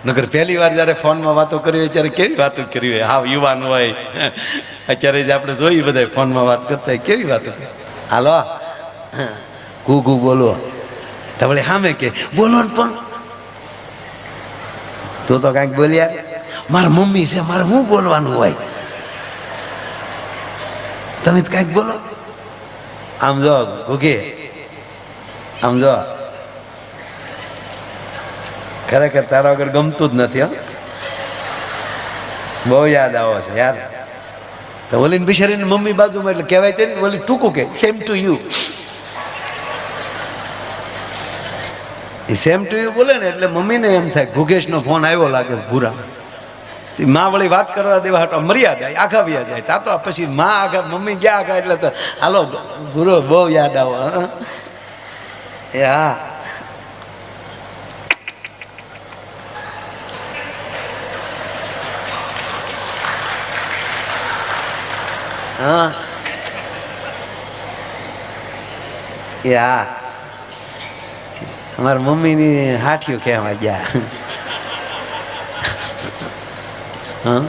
નગર પહેલી વાર જ્યારે ફોનમાં વાતો કરી હોય ત્યારે કેવી વાતો કરી હોય, હા યુવાન હોય અત્યારે જ આપણે જોઈ બધા ફોનમાં વાત કરતા હોય કેવી વાતો કરી. હાલો કુ બોલો તો વળી સામે કે બોલો ને પણ તું તો કાંઈક બોલ્યા, મારા મમ્મી છે મારે શું બોલવાનું હોય, તમે કાંઈક બોલો. આમ જો ઘૂઘી આમ જો ખરેખર તારા વગર ગમતું જ નથી. બહુ યાદ આવો છે યાર. તો ઓલીને બિચારીને મમ્મી બાજુમાં એટલે કહેવાય તે ઓલી ટૂંકું કે સેમ ટુ યુ. એ સેમ ટુ યુ બોલે ને એટલે મમ્મીને એમ થાય ગુગેશનો ફોન આવ્યો લાગે ભૂરા. માં વળી વાત કરવા દેવા હટો મર્યાદા આઘા વ્યા જાય. તા તો પછી માં આઘા મમ્મી ગયા આઘા એટલે તો હાલો ભૂરો બહુ યાદ આવો. એ હા હા એ હા અમારા મમ્મીની હાઠિયું કહેવા ગયા. હા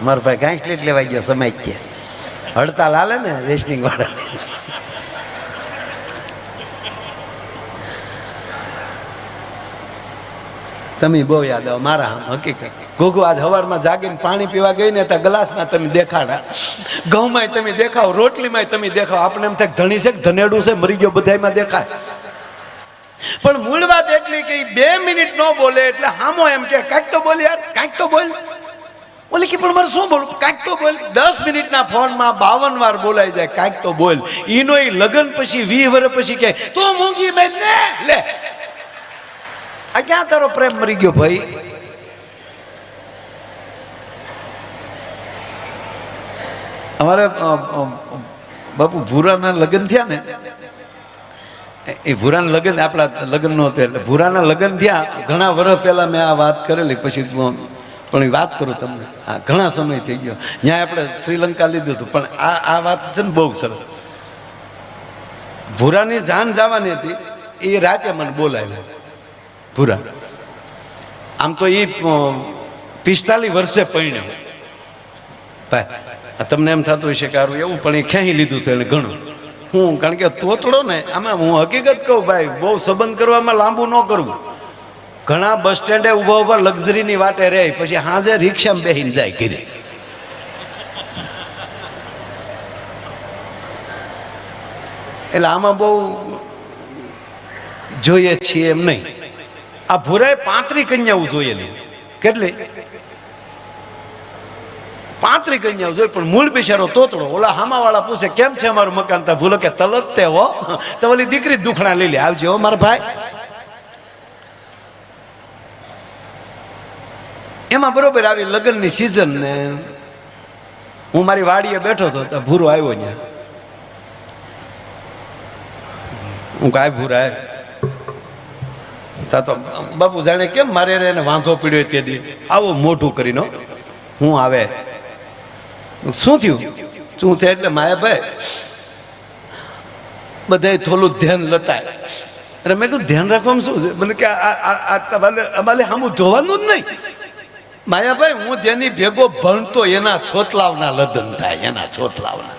મારા ભાઈ ઘાસ લેટ લેવા ગયો સમય કે હડતાલ હાલે ને રેશનિંગ વાળા. તમે બહુ યાદ આવો મારા હકીકત. ઘોઘો આજ સવારમાં જાગીને પાણી પીવા ગઈ ને ત્યાં ગ્લાસમાં તમે દેખાડા, ઘઉંમાં તમે દેખાવ, રોટલીમાં તમે દેખાવ. આપણે એમ થાય ધણી છે ધનેડું છે મરી ગયો બધામાં દેખાય. પણ મૂળ વાત એટલી કે 2 મિનિટ ન બોલે એટલે હામો એમ કે કાંઈક તો બોલ યાર, કાંઈક તો બોલ. બોલે કે પણ મારે શું બોલું, કાંઈક તો બોલ. 10 મિનિટના ફોનમાં 52 વાર બોલાઈ જાય કાંઈક તો બોલ. ઈનો એ લગ્ન પછી 20 વર્ષ પછી કે તું મૂંગી મેં ને લે આ ક્યાં તારો પ્રેમ મરી ગયો ભાઈ. અમારે બાપુ ભૂરાના લગ્ન થયા ને એ ભૂરાના લગ્ન આપણા લગ્ન નો હતો એટલે ભૂરાના લગ્ન થયા ઘણા વર્ષ પહેલા મેં આ વાત કરેલી. પછી પણ એ વાત કરું તમને, આ ઘણા સમય થઈ ગયો. ત્યાં આપણે શ્રીલંકા લીધું હતું પણ આ વાત છે ને બહુ સરસ. ભૂરાની જાન જવાની હતી એ રાતે મને બોલાવ્યો. ભૂરા આમ તો એ 45 વર્ષે પરણ્યો ભાઈ. તમને એમ થતું હશે કે એવું પણ એ ક્યાંય લીધું હતું એને ઘણું. હું કારણ કે તોતડો ને આમાં હું હકીકત કહું ભાઈ, બહુ સંબંધ કરવામાં લાંબુ ન કરવું. ઘણા બસ સ્ટેન્ડે ઉભા ઉભા લક્ઝરીની વાટે રહે પછી હાજે રિક્ષામાં બેસીને જાય ઘરે. એટલે આમાં બહુ જોઈએ છીએ એમ નહીં. આ ભૂરાએ 35 કન્યાઓ જોયેલી. કેટલી? 35 કન્યાઓ જોઈ પણ મૂળ બિચારો તોતડો. ઓલા હામાવાળા પૂછે કેમ છે અમારું મકાન? તા ભૂલો કે તલત તે હો તો ઓલી દીકરી દુખણા લઈ લે આવજો હો મારા ભાઈ. એમાં બરોબર આવી લગ્નની સિઝન ને હું મારી વાડીએ બેઠો હતો તો ભૂરો આવ્યો ત્યાં. હું કાંઈ ભૂરા તા તો બાપુ જાણે કેમ મારે એને વાંધો પીડ્યો તે દી આવો મોઢું કરીને હું આવે શું થયું શું થાય એટલે માયાભાઈ બધા થોડું ધ્યાન લતાય. અને મેં કહ્યું ધ્યાન રાખવામાં શું છે? મને કે અમારે સામું ધોવાનું જ નહીં. માયાભાઈ હું જેની ભેગો ભણતો એના છોતલાવના લગ્ન થાય, એના છોતલાવના.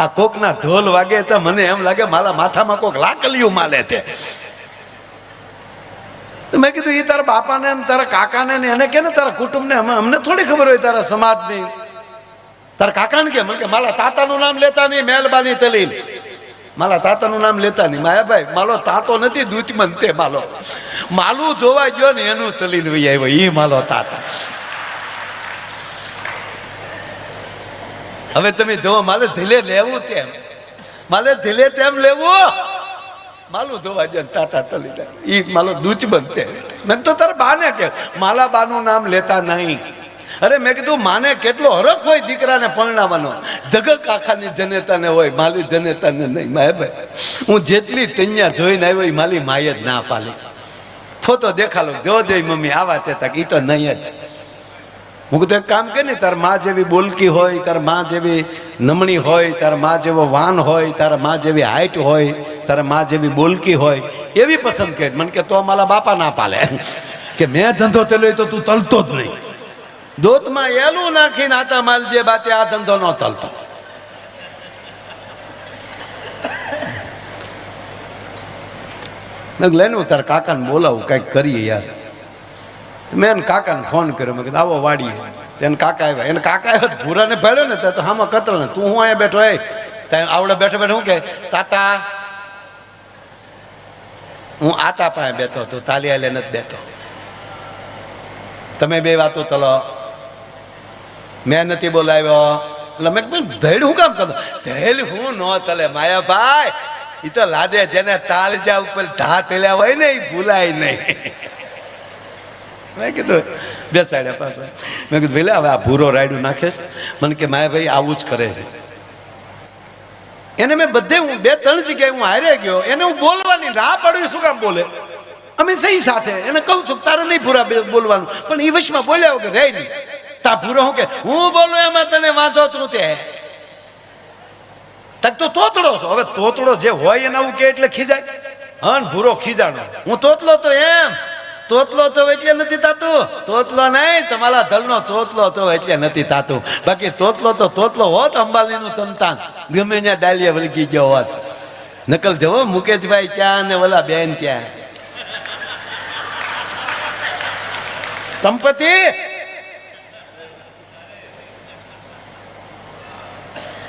આ કોકના ઢોલ વાગે તો મને એમ લાગે મારા માથામાં કોક લાકલિયું માલે છે. મેં કીધું એ તારા બાપાને તારા કાકાને એને કે ને તારા કુટુંબને અમને થોડી ખબર હોય તારા સમાજની. તારા કાકાને કે મને કે મારા તાતાનું નામ લેતા નહીં, મહેરબાની તલીલ મારા તાતાનું નામ લેતા નહીં. માયાભાઈ માલો તાતો નથી દૂધમન તે માલો માલું જોવા ગયો ને એનું તલીન વહી આવ્યો એ માલો તાતા. હવે તમે જોવો મારે ધીલે લેવું તેમ, મારે ધીલે તેમ લેવું. માલું ધોવા જાય તાતા તલી જાય ઈ માલો દૂચબંધ છે. મેં તો તારા બાને કે માલા બાનું નામ લેતા નહીં. અરે મેં કીધું માને કેટલો હરખ હોય દીકરાને પરણાવવાનો. જગત આખાની જનેતાને હોય, માલી જનેતાને નહીં. માયાભાઈ હું જેટલી તૈયા જોઈને આવ્યો એ માલી માય જ ના પાલી. ફોટો દેખાડો જો જઈ મમ્મી આવા છે તક ઈ તો નહીં જ. હું કીધું એક કામ કે ને તાર માં જેવી બોલકી હોય, તાર માં જેવી નમણી હોય, તાર માં જેવો વાન હોય, તારા માં જેવી હાઈટ હોય, તારા માં જેવી બોલકી હોય એવી પસંદ કરી. મને કે તો મારા બાપા ના પાલે. કે મેં ધંધો તેલો તો તું તલતો જ નહીં. દોતમાં એલું નાખીને આતા માલ જે બાતે આ ધંધો ન તલતો. લઈને હું તારા કાકાને બોલાવું કંઈક કરીએ યાર. મેં એને કાકાને ફોન કર્યો, મેં કીધું આવો વાડીએ. એને કાકા આવ્યા, એને કાકા આવ્યા ભૂરાને ભેળ્યો ને તો હામાં કતરો ને તું હું અહીંયા બેઠો ત્યાં આવડે બેઠો બેઠો હું કે તાતા હું આતા પાસે બેઠો તું તાલી આલે નથી બેઠો, તમે બે વાતો તલો, મેં નથી બોલાવ્યો. એટલે મેં ધૈડ હું કામ કરતો, ધૈડ હું ન તલે માયાભાઈ, એ તો લાદે જેને તાલજા ઉપર ઢા તેલ્યા હોય ને એ ભૂલાય નહીં. મેં કીધું બેસાડ્યા પાસે, મેં કીધું પેલા હવે આ ભૂરો રાયડું નાખેશ. મને કે માયાભાઈ આવું જ કરે છે. એને મેં બધે હું 2-3 જગ્યાએ હું હારે ગયો, એને હું બોલવાની ના પાડું. શું કામ બોલે? અમે સહી સાથે એને કહું છું તારે નહીં ભૂરા બોલવાનું, પણ એ વશમાં બોલ્યા વગર રહે નહીં. તા ભૂરો હું કે હું બોલું એમાં તને વાંધો તું તે તક તો તોતડો છો. હવે તોતડો જે હોય એને આવું કે એટલે ખીજાય. હા ભૂરો ખીજાણો, હું તોતલો તો એમ તોતલો તો એટલે નથી થાતું. તોતલો નહીં, તમારા દલનો તોતલો તો એટલે નથી થાતું. બાકી તોતલો તો તોતલો હોત, અંબાલીનું સંતાન ગમે ત્યાં ડાલિયા વળગી ગયો હોત. નકલ જવો મુકેશભાઈ ત્યાં ને ઓલા બેન ત્યાં. સંપત્તિ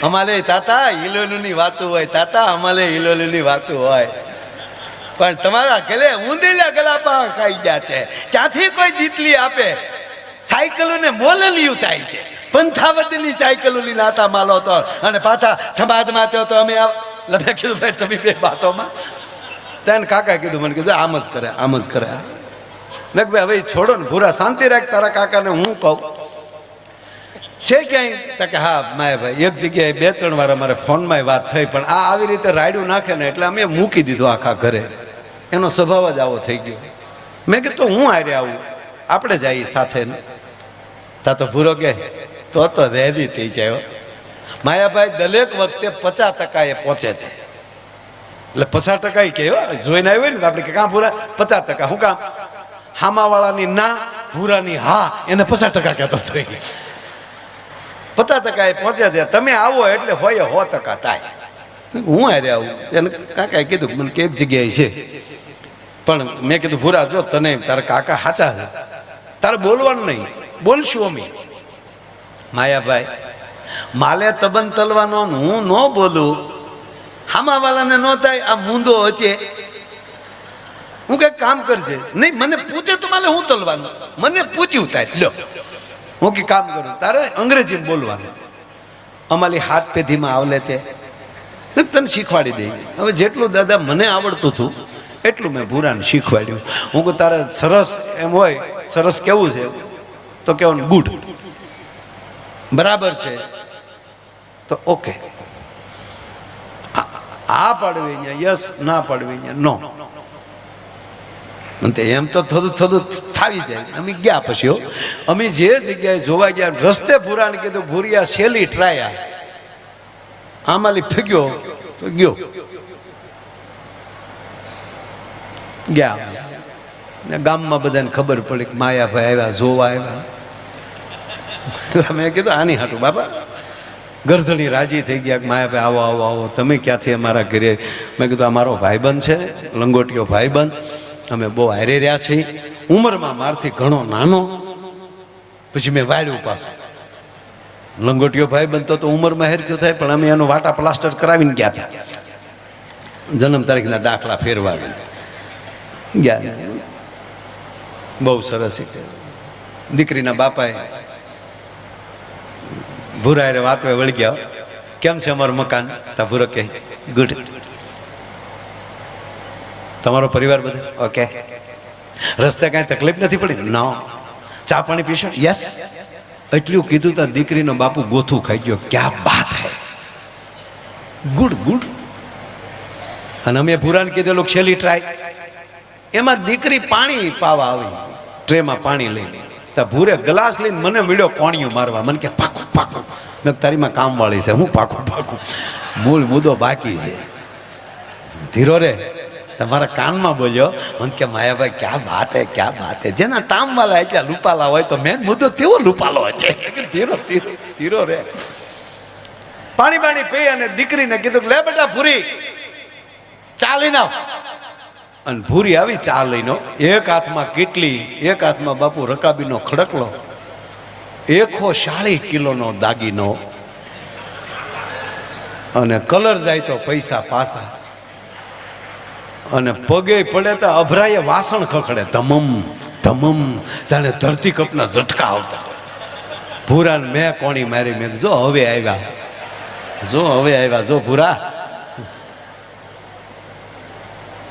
અમારે તાતા હિલોલુની વાતું હોય, તાતા અમારે હિલોલુની વાતું હોય. પણ તમારા ગલે ઊંધેલા ગલાપા ખાઈ ગયા છે. ક્યાંથી કોઈ દીતલી આપે? સાયકલોને મોલલિયું થાય છે. પંથાવતીની સાયકલોની નાતા માલો તો અને પાછા સમાજમાં તો અમે મેં કીધું ભાઈ તમે બે વાતોમાં ત્યાં કાકા કીધું, મને કીધું આમ જ કરે આમ જ કરે. મેં ભાઈ હવે છોડો ને ભૂરા, શાંતિ રાખ. તારા કાકાને હું કહું છે ક્યાંય? કે હા માયાભાઈ એક જગ્યાએ 2-3 વાર અમારે ફોનમાં વાત થઈ, પણ આ આવી રીતે રાયડું નાખે ને એટલે અમે મૂકી દીધું આખા ઘરે. એનો સ્વભાવ જ આવો થઈ ગયો. મેં કીધું હું હારે આવું, આપણે જઈએ સાથે. તા તો ભૂરો કે તો રેડી થઈ જાય. માયાભાઈ દરેક વખતે 50% એ પહોંચે છે. એટલે 50% કે જોઈને આવ્યો ને તો આપણે કે કાં ભૂરા 50%. શું કામ? હામાવાળાની ના, ભૂરાની હા, એને 50% કહેતો થઈ. 50% એ પહોંચે છે. તમે આવો એટલે હોય 100% થાય. હું હારે આવું. એને કાકાએ કીધું મને કે એક જગ્યાએ છે, પણ મેં કીધું ભૂરા જો તને તારા કાકા સાચા છે, તારે બોલવાનું નહીં, બોલશું અમે. માયાભાઈ માલે તબન તલવાનો હું ન બોલું, હામાવાળાને ન થાય આ મૂંદો હશે. હું કઈ કામ કરજે નહીં, મને પૂછે તો મારે હું તલવાનું, મને પૂછ્યું થાય લ્યો હું કે કામ કરું, તારે અંગ્રેજીમાં બોલવાનું. અમારી હાથ પેઢીમાં આવલે તે તને શીખવાડી દઈ. હવે જેટલું દાદા મને આવડતું હતું એટલું મેં ભૂરાને શીખવાડ્યું. હું કહું તારે સરસ એમ હોય, સરસ કેવું છે તો કેવું ગુડ, બરાબર છે તો ઓકે, આ પાડવી અહીંયા યસ, ના પાડવી અહીંયા નો. એમ તો થોડું થોડું થાવી જાય. અમે ગયા પછી અમે જે જગ્યાએ જોવા ગયા રસ્તે ભૂરાને કીધું ભૂરિયા શેલી ટ્રાયા, આમાલી ફગ્યો તો ગયો. ગયા ગામમાં બધાને ખબર પડી કે માયાભાઈ આવ્યા, જોવા આવ્યા. મેં કીધું આની હાટું બાપા. ગરધણી રાજી થઈ ગયા કે માયાભાઈ આવો આવો આવો, તમે ક્યાંથી અમારા ઘરે? મેં કીધું અમારો ભાઈબંધ છે, લંગોટીયો ભાઈબંધ, અમે બહુ હારે રહ્યા છીએ, ઉંમરમાં મારથી ઘણો નાનો. પછી મેં વાળ્યું પાછું. લંગોટીયો ભાઈબંધ તો ઉંમરમાં હેરક્યો થાય, પણ અમે એનો વાટા પ્લાસ્ટર કરાવીને ગયા હતા, જન્મ તારીખના દાખલા ફેરવાવીને ગયા. બહુ સરસ છે. દીકરીના બાપાએ ભૂરા રે વાત વળી ગયા, કેમ છે અમારું મકાન? તા ભૂરો કે ગુડ. તમારો પરિવાર બધું ઓકે? રસ્તે કાંઈ તકલીફ નથી પડી? નો. ચા પાણી પીશો? યસ. એટલું કીધું તો દીકરીનો બાપુ ગોથું ખાઈ ગયો. ક્યાં બાત હે, ગુડ ગુડ. અને અમે ભૂરાને કીધેલું છેલ્લી ટ્રાય. એમાં દીકરી પાણી પાવા આવી, ટ્રેમાં પાણી લઈને. તા ભૂરે ગ્લાસ લઈને મને મળ્યો કોણિયું મારવા. મને કે પાકું પાકું. મેં તારીમાં કામ વાળી છે, હું પાકું પાકું, મૂળ મુદ્દો બાકી છે. ધીરો રે. તમારા કાનમાં બોલ્યો મને કે માયાભાઈ ક્યાં વાત હે ક્યાં વાત હે. જેના તામવાલા એટલા રૂપાલા હોય તો મેન મુદ્દો તેવો રૂપાલો છે. ધીરો ધીરો ધીરો રે. પાણી પાણી પી અને દીકરીને કીધું લે બેટા ભૂરી ચા લઈને આવ. અને ભૂરી આવી ચા લઈને, એક હાથમાં કેટલી, એક હાથમાં બાપુ રકાબીનો ખડકલો, 140 કિલોનો દાગીનો, અને કલર જાય તો પૈસા પાસા, અને પગે પડે તો અભરાય વાસણ ખખડે ધમમ ધમમ, જાણે ધરતી કપના ઝટકા આવતા. ભૂરાને મેં કોણી મારી, મેં જો હવે આવ્યા, જો હવે આવ્યા, જો ભૂરા.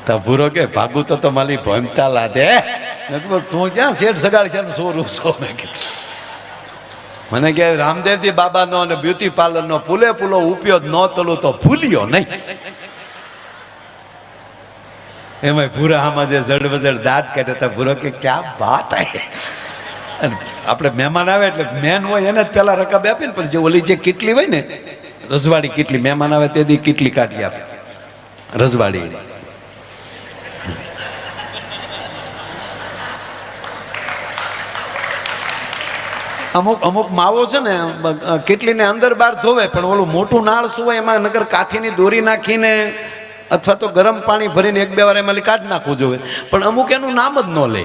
તો ભૂરો કે ભાગું તો મારી ભમતા લાદે. તું ક્યાં શેઠ સગાડી છે સો રૂસો. મેં કીધું મને કે રામદેવજી બાબાનો અને બ્યુટી પાર્લરનો પૂરેપૂરો ઉપયોગ ન તલું તો ભૂલ્યો નહીં. એમાં ભૂરા આમાં જે જડબજડ દાંત કાઢે તો ભૂરો કે ક્યાં વાત હે. અને આપણે મહેમાન આવે એટલે મેન હોય એને જ પેલા રકાબ આપે ને, પણ જે ઓલી જે કેટલી હોય ને રજવાડી કેટલી, મહેમાન આવે તે દી કેટલી કાઢી આપે રજવાડી. અમુક અમુક માવો છે ને કેટલીને અંદર બહાર ધોવે, પણ ઓલું મોટું નાળ શું હોય એમાં નગર કાથીની દોરી નાખીને અથવા તો ગરમ પાણી ભરીને 1-2 વાર એમાં કાઢી નાખવું જોઈએ. પણ અમુક એનું નામ જ ન લે,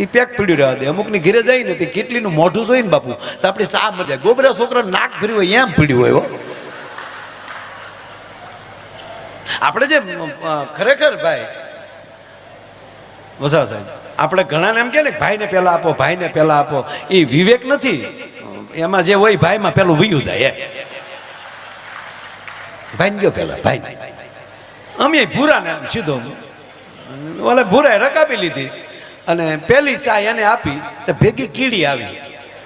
એ પેક પીડ્યું રહેવા દે. અમુકની ઘેરે જાય ને તે કેટલીનું મોઢું જોઈને બાપુ તો આપણે ચા મજા. ગોબરા છોકરા નાક ભર્યું હોય એમ પીડ્યું હોય. આપણે જે ખરેખર ભાઈ વસા સાહેબ, આપણે ઘણાને એમ કે ને ભાઈને પહેલા આપો, ભાઈને પહેલા આપો, એ વિવેક નથી. એમાં જે હોય ભાઈમાં પેલું વયું જાય. ભાઈને ગયો પેલા ભાઈ. અમે ભૂરાને સીધો ઓલે ભૂરાએ રકાબી લીધી અને પેલી ચા એને આપી તો ભેગી કીડી આવી.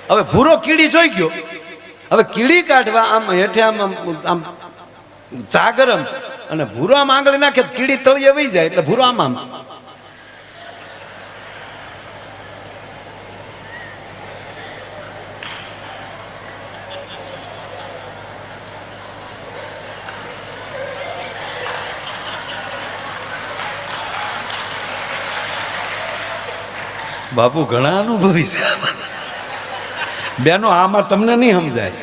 હવે ભૂરો કીડી જોઈ ગયો. હવે કીડી કાઢવા આમ હેઠે આમ આમ ચા ગરમ, અને ભૂરો આમ આંગળી નાખે કીડી તળિયે વહી જાય. એટલે ભૂરો આમ આમ બાપુ ઘણા અનુભવી છે બેનો. આમાં તમને નહીં સમજાય.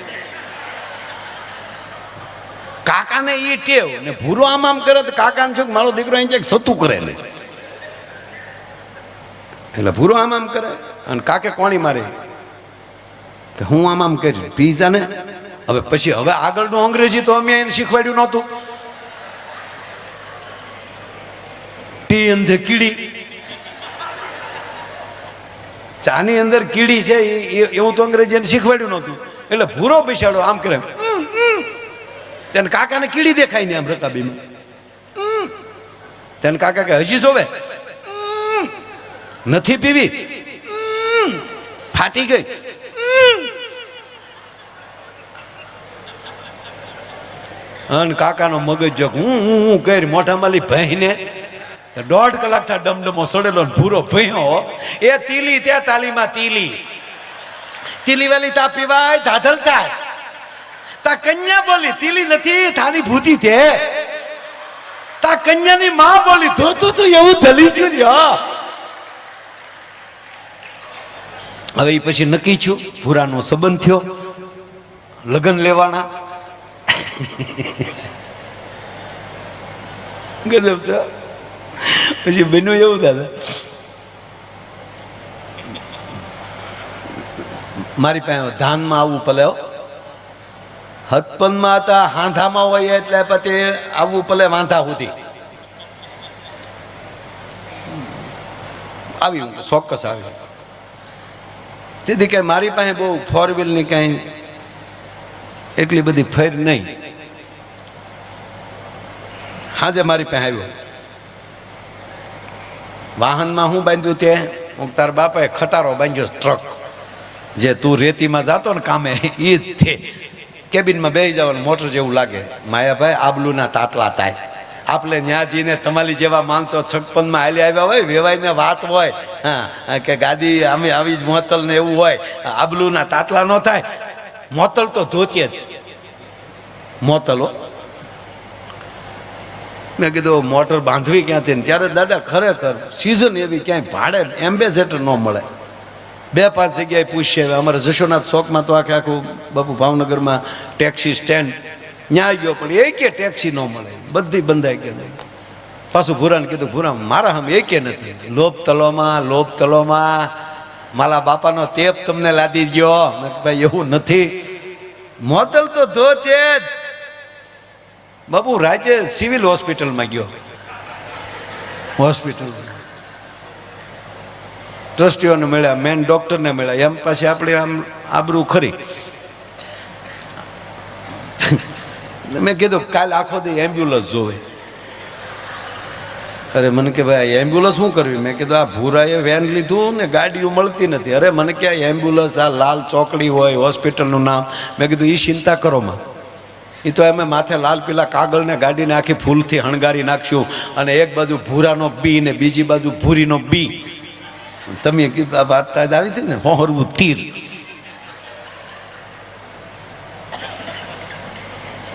કાકાને એ ટેવ ને ભૂરો આમ આમ કરે તો કાકાને છો મારો દીકરો અહીં સતું કરે ને, એટલે ભૂરો આમ આમ કરે અને કાકે કોણી મારે કે હું આમ આમ કરી પીઝા ને. હવે પછી હવે આગળનું અંગ્રેજી તો અમે એને શીખવાડ્યું નહોતું. ટી અંધે કીડી, ચાની અંદર કીડી છે એવું તો અંગ્રેજી એને શીખવાડ્યું નહોતું. એટલે ભૂરો બેસાડો આમ કરે, તેને કાકાને કીડી દેખાય ને આમ રકાબીમાં. તેને કાકા કે હજી જોવે નથી પીવી, ફાટી ગઈ. અને કાકાનો મગજ જો હું કરી મોઢામાં લી ભાઈને 1.5 કલાક થા ડમડમો સડેલો ભૂરો ભયો. એ તીલી ત્યાં તાલીમાં તીલી તીલી વાલી તા પીવાય ધાધલ થાય. તા કન્યા બોલી તીલી નથી થાની ભૂતી તે. તા કન્યાની માં બોલી ધોતું તું એવું ધલી ગયું. હવે એ પછી નક્કી થયું, ભૂરાનો સંબંધ થયો, લગ્ન લેવાના. ગજબ છે. પછી બન્યું એવું દાદા, મારી પાસે ધાનમાં આવવું પલે, હતપનમાં હતા હાંધામાં હોય એટલે પછી આવવું પલે વાંધા સુધી આવી ચોક્કસ આવી. તેથી કઈ મારી પાસે બહુ 4 વ્હીલની કઈ એટલી બધી ફેર નહીં. હાજે મારી પાસે આવ્યો, વાહનમાં હું બાંધ્યું તે તાર બાપાએ ખટારો બાંધ્યો ટ્રક, જે તું રેતીમાં જાતો ને કામે એ જ છે. કેબિનમાં બેસી જવાનું, મોટર જેવું લાગે. માયાભાઈ આબલુના તાતલા થાય. આપણે ન્યાજીને તમારી જેવા માણસો 56માં હાલી આવ્યા હોય, વેવાઈને વાત હોય હા કે ગાદી અમે આવી જ મોતલ ને એવું હોય, આબલુના તાતલા ન થાય. મોતલ તો ધોતીએ જ મોતલો. મેં કીધું મોટર બાંધવી ક્યાંથી ને ત્યારે દાદા ખરેખર સિઝન એવી ક્યાંય ભાડે એમ્બેસેડર ન મળે. 2-5 જગ્યાએ પૂછીએ. અમારે જશોનાથ ચોકમાં તો આખું બાપુ ભાવનગરમાં ટેક્સી સ્ટેન્ડ ત્યાં ગયો પણ એકે ટેક્સી ન મળે, બધી બંધાઈ ગઈ નહીં. પાછું ભૂરાને કીધું, ભૂરા મારા હમ એકે નથી. લોભ તલોમાં મારા બાપાનો તેપ તમને લાદી ગયો. મેં ભાઈ એવું નથી, મોતલ તો ધોતે જ. બાપુ રાજે સિવિલ હોસ્પિટલમાં ગયો, હોસ્પિટલ ટ્રસ્ટીઓને મળ્યા, મેન ડોક્ટરને મળ્યા. એમ પછી આપણે આમ આબરૂ ખરી. મેં કીધું કાલે આખો દી એમ્બ્યુલન્સ જોવે. અરે મને કે ભાઈ એમ્બ્યુલન્સ શું કરવી? મેં કીધું આ ભૂરાએ વેન લીધું ને ગાડીઓ મળતી નથી. અરે મને ક્યાં એમ્બ્યુલન્સ, આ લાલ ચોકડી હોય હોસ્પિટલનું નામ. મેં કીધું એ ચિંતા કરો માં, એ તો અમે માથે લાલ પીલા કાગળને ગાડીને આખી ફૂલથી હણગારી નાખશું અને એક બાજુ ભૂરાનો બી ને બીજી બાજુ ભૂરીનો બી. તમે કીધું આ વાત આવી હતી ને, હોહરવું તીર.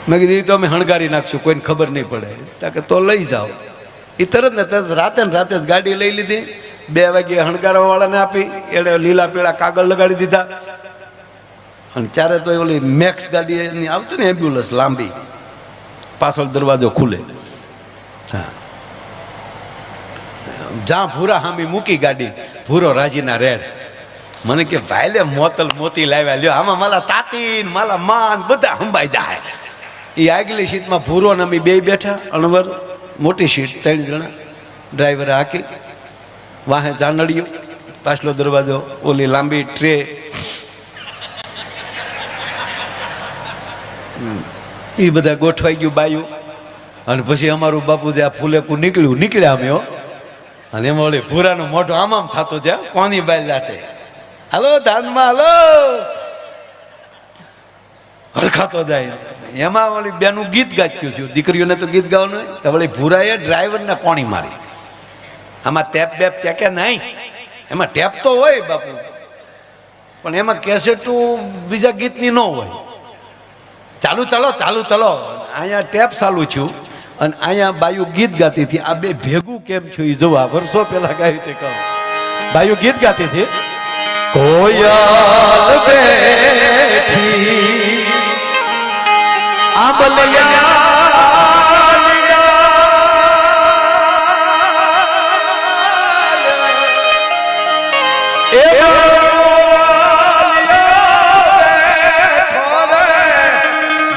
મેં કીધું એ તો અમે હણગારી નાખશું, કોઈને ખબર નહીં પડે. કે તો લઈ જાઓ. એ તરત ને તરત રાતે જ ગાડી લઈ લીધી. 2 વાગ્યે હણગારવા વાળાને આપી, એને લીલા પીળા કાગળ લગાડી દીધા. અને ત્યારે તો ઓલી મેક્સ ગાડી આવતી ને એમ્બ્યુલન્સ લાંબી, પાછળ દરવાજો ખુલે. હા, જ્યાં ભૂરા હામી મૂકી ગાડી, ભૂરો રાજીના રેડ. મને કે ભાઈ મોતલ મોતી લાવ્યા લ્યો, આમાં માલા તાતી માલા માન બધા હંબાઈ જાય. એ આગલી સીટમાં ભૂરો ને અમે 2 બેઠા, અણવર મોટી સીટ 3 જણા. ડ્રાઈવરે હાકી, વાહે જાનડિયું, પાછલો દરવાજો, ઓલી લાંબી ટ્રે. એ બધા ગોઠવાઈ ગયું બાયું. અને પછી અમારું બાપુ જે આ ફૂલેકું નીકળ્યા અમે. અને એમાં ઓલી ભૂરાનું મોઢું આમ થતું છે, કોની બાઈ લાતે હાલો ધાનમાં હાલો હરખાતો જાય. એમાં ઓલી બેનું ગીત ગાચ્યું થયું. દીકરીઓને તો ગીત ગાવાનું હોય. તો વળી ભૂરાએ ડ્રાઈવરને કોણી મારી. આમાં ટેપ બેપ ચેકે નહીં, એમાં ટેપ તો હોય બાપુ, પણ એમાં કેસેટું બીજા ગીતની ન હોય. ચાલુ ચલો અહીંયા ટેપ ચાલુ થયું અને અહીંયા બાયુ ગીત ગાતી હતી. આ બે ભેગું કેમ થયું એ જોવા. વર્ષો પહેલા ગાયું તે કહું, બાયુ ગીત ગાતી હતી. કોયલ બેઠી આંબલિયા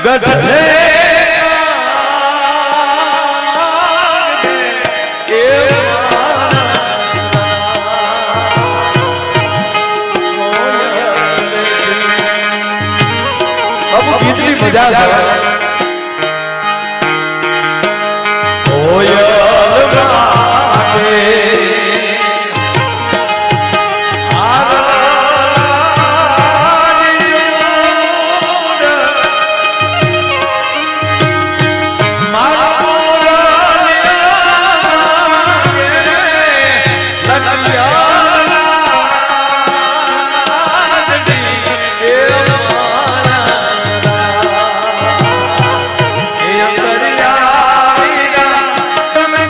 ગઢે ગીતની મજા આવે. કોયલ રાગે તમે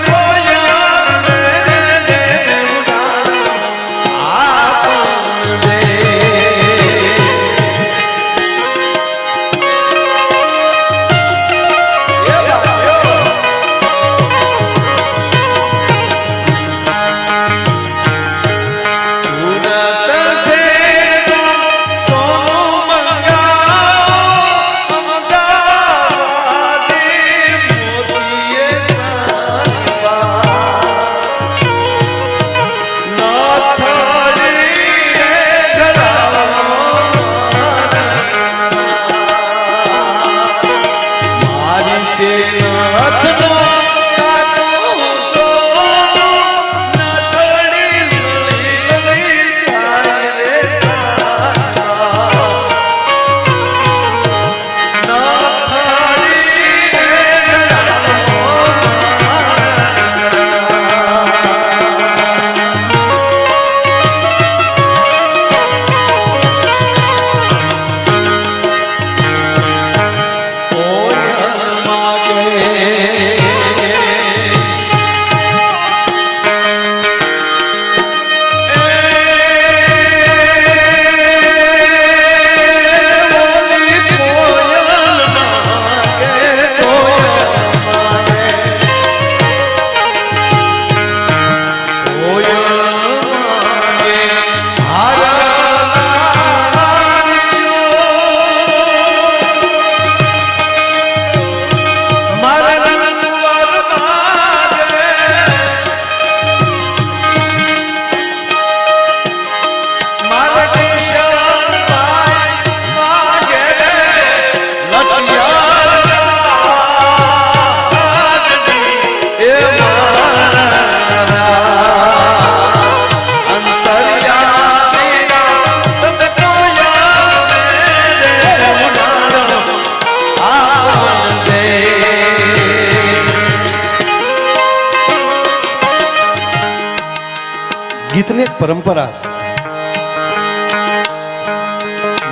એની એક પરંપરા છે.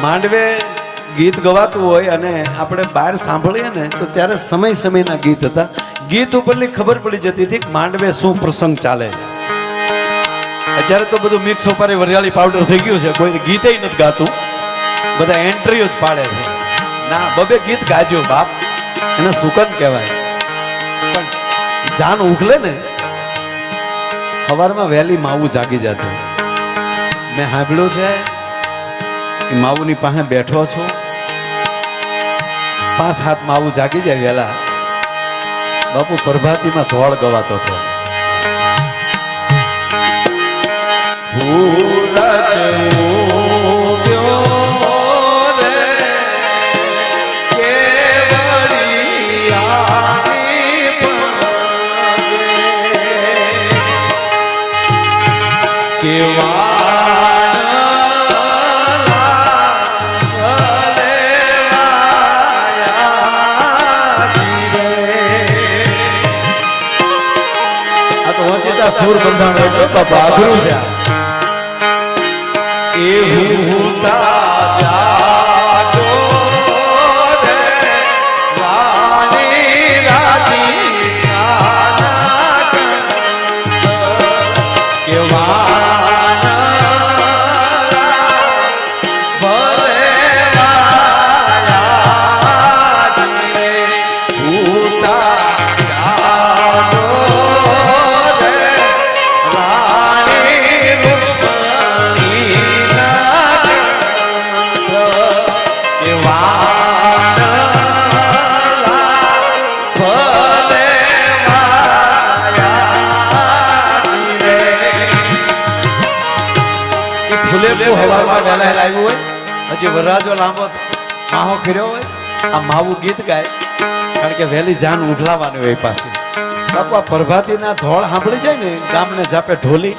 માંડવે ગીત ગવાતું હોય અને આપણે બહાર સાંભળીએ ને તો ત્યારે સમય સમયના ગીત હતા. ગીત ઉપરની ખબર પડી જતી હતી કે માંડવે શું પ્રસંગ ચાલે. અત્યારે તો બધું મિક્સ ઉપર વરિયાળી પાવડર થઈ ગયું છે, કોઈ ગીતે નથી ગાતું, બધા એન્ટ્રીઓ જ પાડે છે. ના, બબે ગીત ગાજો બાપ, એને સુકન કહેવાય. પણ જાન ઉગલે ને સવારમાં વહેલી માવું જાગી જતું. મેં સાંભળ્યું છે એ માવુની પાસે બેઠો છું, 5-7 માવું જાગી જાય વહેલા. બાપુ પ્રભાતીમાં ધોળ ગવાતો હતો. સુર બંધાણો એટલે બાપા આઘરું છે. એ હુતા જાગો રે રાણી રાધિકાના કેવાના ભલે વાયા હુતા જાગો હવામાં વહેલા લાવ્યું હોય, હજી વરરાજો લાંબો માહો ફેર્યો હોય, આ માવું ગીત ગાય, કારણ કે વહેલી જાન ઉઠલાવાની હોય પાછી. બાપુ આ પ્રભાતીના ધોળ સાંભળી જાય ને ગામને જાપે ઢોલી,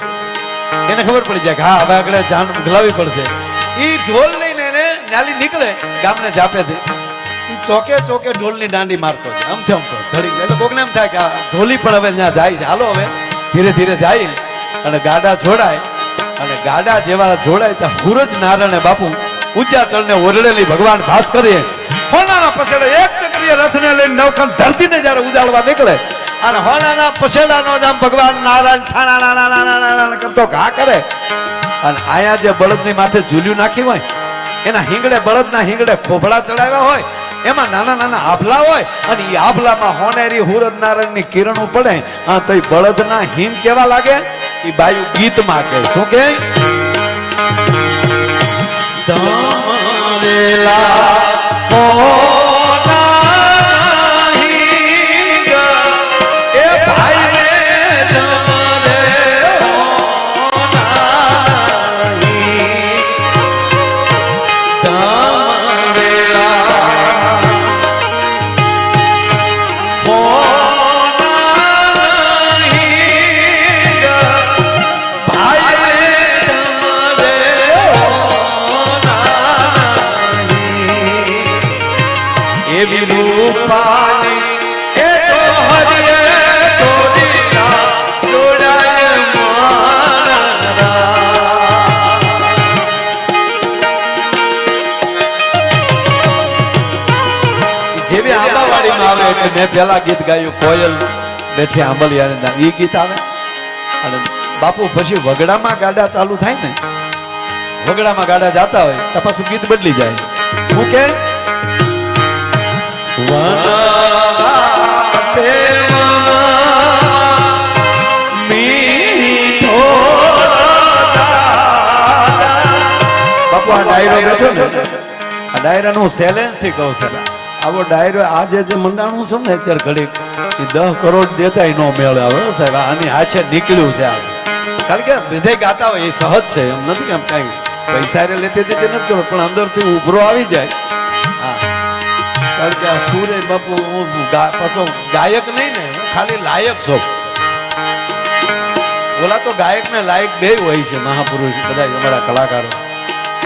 એને ખબર પડી જાય કે હા હવે આગળ જાન ઉઠલાવી પડશે. એ ઢોલ લઈને એને નાલી નીકળે ગામને જાપેથી, એ ચોકે ચોકે ઢોલની દાંડી મારતો છે, અમથે અમથો ધડી. એટલે કોકને એમ થાય કે આ ઢોલી પણ હવે ત્યાં જાય છે, હાલો હવે ધીરે ધીરે જાય અને ગાડા જોડાય. અને ગાડા જેવા જોડાય ત્યાં સૂરજ નારાયણે બાપુ ઉદ્યાચળને ઓરડેલી ભગવાન ભાસ કરીએ હોનાના પછેડે એક ચક્રીય રથને લઈને નવખંડ ધરતીને જ્યારે ઉજાડવા નીકળે અને હોનાના પછેડાનો જ આમ ભગવાન નારાયણ છાણા કરતો ઘા કરે. અને આયા જે બળદની માથે ઝૂલ્યું નાખી હોય એના હિંગડે બળદના હિંગડે ખોભળા ચડાવ્યા હોય, એમાં નાના નાના આભલા હોય અને એ આભલામાં હોનેરી સૂરજ નારાયણની કિરણો પડે તો એ બળદના હિંગ કેવા લાગે એ બાયુ ગીતમાં કે શું કે મેં પેલા ગીત ગાયું કોયલ બેઠી આંબલિયા, એ ગીત આવે. અને બાપુ પછી વગડામાં ગાડા ચાલુ થાય ને, વગડામાં ગાડા જાતા હોય તો પાછું ગીત બદલી જાય. હું કે બાપુ આ ડાયરો બેઠો ને, આ ડાયરા નું સેલેન્સ થી કહું છું. આવો ડાયરો આજે જે મંડાણું છે ને અત્યારે ઘડીક એ 10 કરોડ દેતા નો મેળ આવે સાહેબ. આની હાથે નીકળ્યું છે, કારણ કે બધે ગાતા હોય એ સહજ છે, એમ નથી કે કઈ પૈસા લેતી દેતી નથી કરો, પણ અંદરથી ઉભરો આવી જાય. હા, કારણ કે આ સૂર્ય બાપુ હું પાછો ગાયક નહીં ને, હું ખાલી લાયક છું. ઓલા તો ગાયક ને લાયક બે હોય છે મહાપુરુષ બધા અમારા કલાકારો,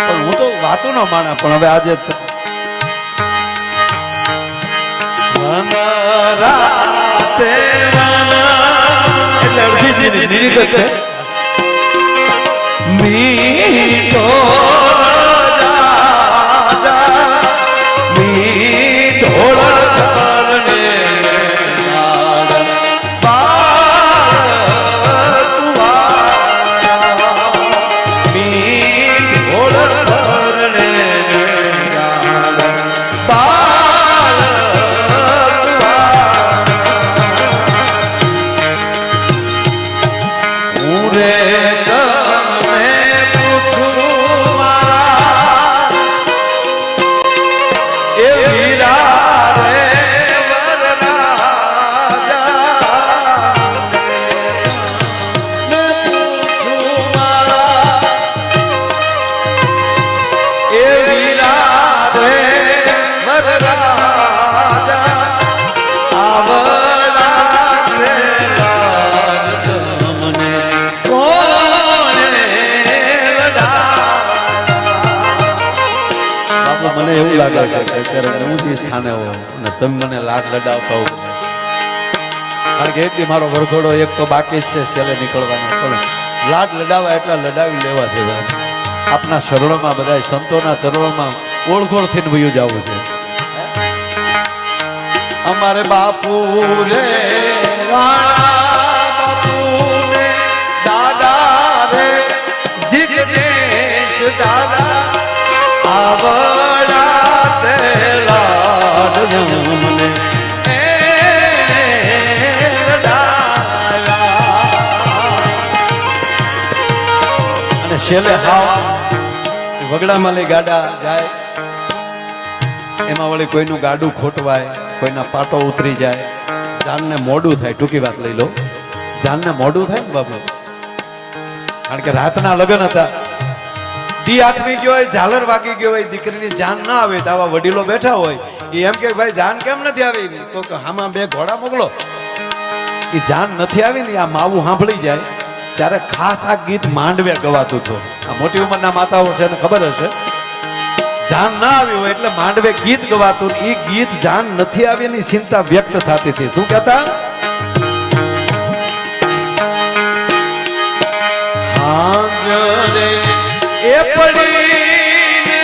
પણ હું તો વાતો ન માના. પણ હવે આજે એટલે અડધી નિરીગત છે. મીઠો મને એવું લાગે છે કે અત્યારે હું જે સ્થાને હોઉં અને તમે મને લાડ લડાવતા હો, કારણ કે એટલી મારો વરઘોડો એક તો બાકી જ છે છેલ્લે નીકળવાનો, પણ લાડ લડાવવા એટલા લડાવી લેવા છે. આપના શરણોમાં બધા સંતોના ચરણોમાં ઓળખોળ થઈને વયું જવું છે. અમારે બાપુ રે બાપુ રે દાદા રે જિગ્નેશ દાદા આવડા તે લાડ મને અને છેલ્લે હાવ વગડામાં લઈ ગાડા જાય, એમાં વળી કોઈનું ગાડું ખોટવાય, કોઈના પાટો ઉતરી જાય, જાનને મોડું થાય. ટૂંકી વાત લઈ લો, જાનને મોડું થાય ને બાબુ, કારણ કે રાતના લગ્ન હતા, દી હાથમી ગયો હોય, ઝાલર વાગી ગયો હોય, દીકરીની જાન ના આવે તો આવા વડીલો બેઠા હોય, એ એમ કે ભાઈ જાન કેમ નથી આવી? તો આમાં 2 ઘોડા મોકલો. એ જાન નથી આવી ને આ માવું સાંભળી જાય ત્યારે ખાસ આ ગીત માંડવે ગવાતું હતું. આ મોટી ઉંમરના માતાઓ છે ને ખબર હશે, જાન ના આવી હોય એટલે માંડવે ગીત ગવાતું. એ ગીત જાન નથી આવી એની ચિંતા વ્યક્ત થતી હતી. શું કહેતા? હાંજરે એ પડીને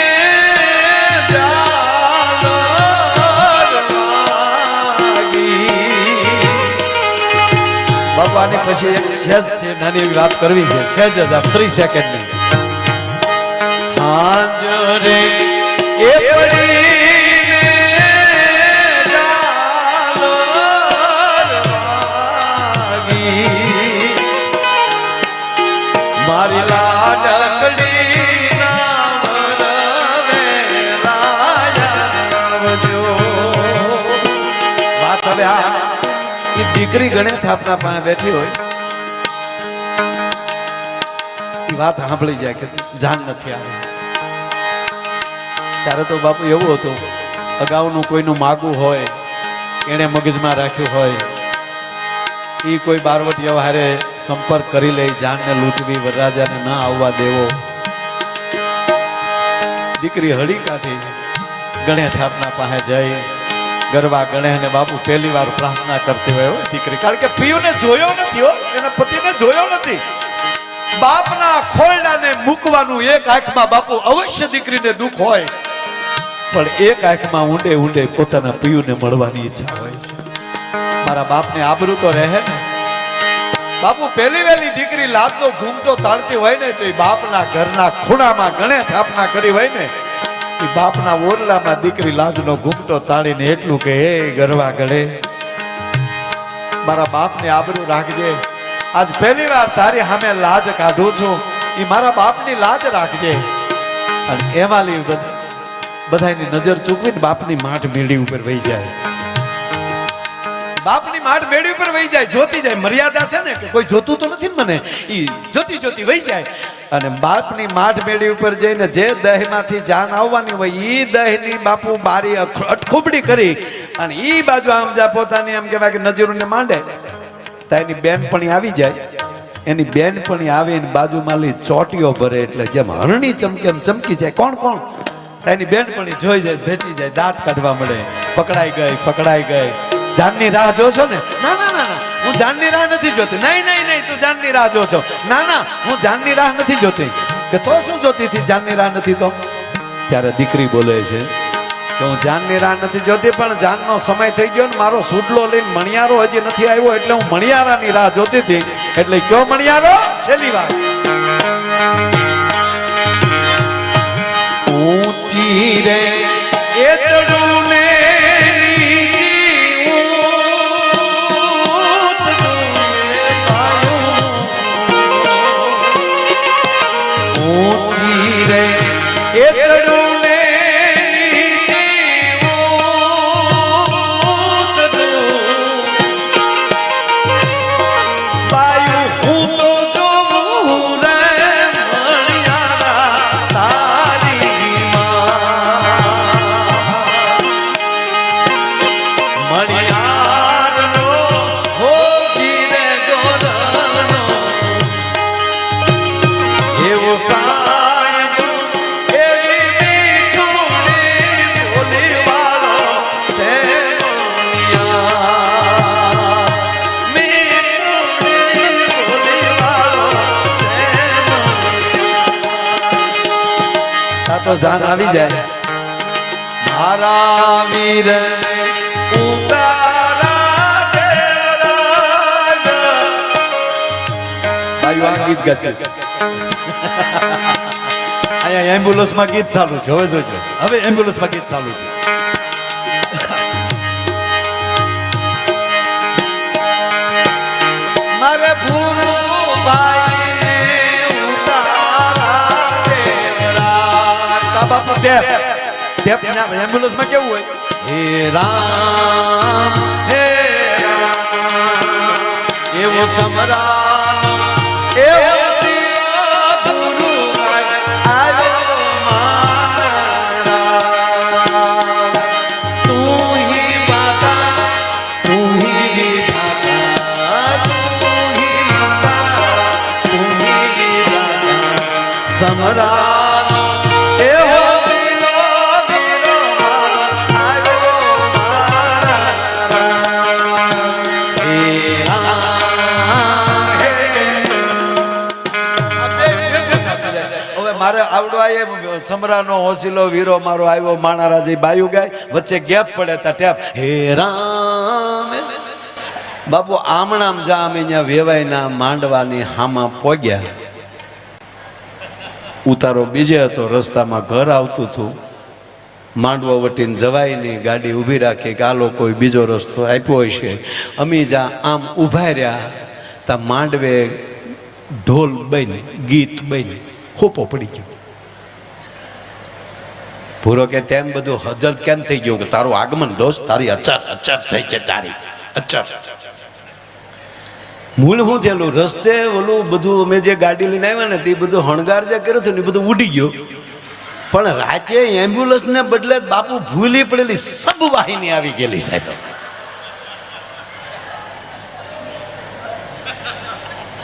ઝાલર વાગી. ભગવાનની પછી એક સહેજ છે, નાની એવી વાત કરવી છે, સહેજ જ 30 સેકન્ડની. હાંજરે એ પડીને ઝાલર વાગી, મારી લાડકડી નામ રવેલાજો. વાત હવે આ એ દીકરી ગણે થાપના પાસે બેઠી હોય, એ વાત સાંભળી જાય કે જાન નથી આવી. ત્યારે તો બાપુ એવું હતું, અગાઉનું કોઈનું માગું હોય, એને મગજમાં રાખ્યું હોય, એ કોઈ બારવટીયા હારે સંપર્ક કરી લે, જાનને લૂંટવી, વરરાજાને ના આવવા દેવો. દીકરી હળી કાઢી ગણે થાપના પાસે જઈ ગરબા ગણે અને બાપુ પહેલી વાર પ્રાર્થના કરતી હોય દીકરી, કારણ કે પિયુને જોયો નથી હો, એના પતિને જોયો નથી. બાપના ખોરડાને મૂકવાનું એક આંખમાં બાપુ અવશ્ય દીકરીને દુઃખ હોય, પણ એક આંખમાં ઊંડે ઊંડે પોતાના પિયુને મળવાની ઈચ્છા હોય છે. મારા બાપને આબરૂ તો રહે ને. બાપુ પહેલી વહેલી દીકરી લાદનો ઘૂમટો તાળતી હોય ને તો એ બાપના ઘરના ખૂણામાં ગણે થાપના કરી હોય ને, એ બાપના ઓરલામાં દીકરી લાજનો ઘૂમટો તાળીને એટલું કે હે ગરવા ગળે, મારા બાપને આબરૂ રાખજે. આજ પહેલી વાર તારી સામે લાજ કાઢું છું, એ મારા બાપની લાજ રાખજે. અને એમાં બધાની નજર ચૂકવીને બાપની માઠ મેળી ઉપર વહી જાય. બાપની માઠ મેળી ઉપર વહી જાય, જોતી જાય. મર્યાદા છે ને કે કોઈ જોતું તો નથી મને, ઈ જોતી જોતી વહી જાય. અને બાપની માઠ મેળી ઉપર જઈને જે દહીંમાંથી જાન આવવાની હોય, ઈ દહીંની બાપુ બારી અટખુબડી કરી અને ઈ બાજુ આમ જા પોતાની એમ કહેવાય કે નજરોને માંડે, તો એની બેનપણી આવી જાય. એની બેનપણી આવીને બાજુમાં લઈ ચોટીઓ ભરે, એટલે જેમ હરણી ચમકે એમ ચમકી જાય. કોણ કોણ? એની બેનપણી જોઈ જાય, ભેટી જાય, દાંત કાઢવા મળે. પકડાઈ ગઈ, પકડાઈ ગઈ. જાનની રાહ જોશો ને? ના ના ના ના, હું જાનની રાહ નથી જોતી. નહીં નહીં નહીં, તું જાનની રાહ જો છો. ના ના, હું જાનની રાહ નથી જોતી. કે તો શું જોતી હતી? જાનની રાહ નથી તો? ત્યારે દીકરી બોલે છે કે હું જાનની રાહ નથી જોતી, પણ જાનનો સમય થઈ ગયો ને મારો સુડલો લઈને મણિયારો હજી નથી આવ્યો, એટલે હું મણિયારાની રાહ જોતી હતી. એટલે કયો મણિયારો? છેલ્લી વાત. ઊંચી રે એ ચડું ને ઊંચી રે એ ચડું ને તો જાન આવી જાય. મારા વીર આ ગીત ગાતી અહીંયા એમ્બ્યુલન્સ માં ગીત ચાલુ છે. હવે જોજો, હવે એમ્બ્યુલન્સ માં ગીત ચાલુ છે. મારે એમ્બ્યુલન્સ માં કેવું હોય? હે રામ હે રામ એવો સમરાનો એવો ગુરુ આવ્યો મારા. તું હી માતા, તું હી દાતા, તું હી માતા, તું હી દાતા. સમરાનો એવો મારે આવડવા એ સમરાનો હોસીલો વીરો મારો આવ્યો માણારાજી બાયુ ગાય વચ્ચે ગેપ પડે તા ટેપ હે રામ. બાપુ આમણામ જા અમે ત્યાં વેવાઈના માંડવાની હામાં પોગ્યા. ઉતારો બીજે હતો, રસ્તામાં ઘર આવતું હતું. માંડવો વટીને જવાય નહીં, ગાડી ઊભી રાખી કે આ લોકોએ બીજો રસ્તો આપ્યો હશે. અમે જ્યાં આમ ઊભા રહ્યા તા માંડવે ઢોલ બની, ગીત બની, ખોપો પડી ગયો. પૂરો કે તેમ બધું હજત કેમ થઈ ગયું? કે તારું આગમન દોસ્ત, તારી અચાર થઈ છે, તારી અચાર. મૂળ શું થયેલું? રસ્તે ઓલું બધું અમે જે ગાડી લઈને આવ્યા ને તે બધું હણગાર જે કર્યો હતું ને બધું ઉડી ગયો. પણ રાતે એમ્બ્યુલન્સ ને બદલે બાપુ ભૂલી પડેલી સબ વાહિની આવી ગયેલી સાહેબ.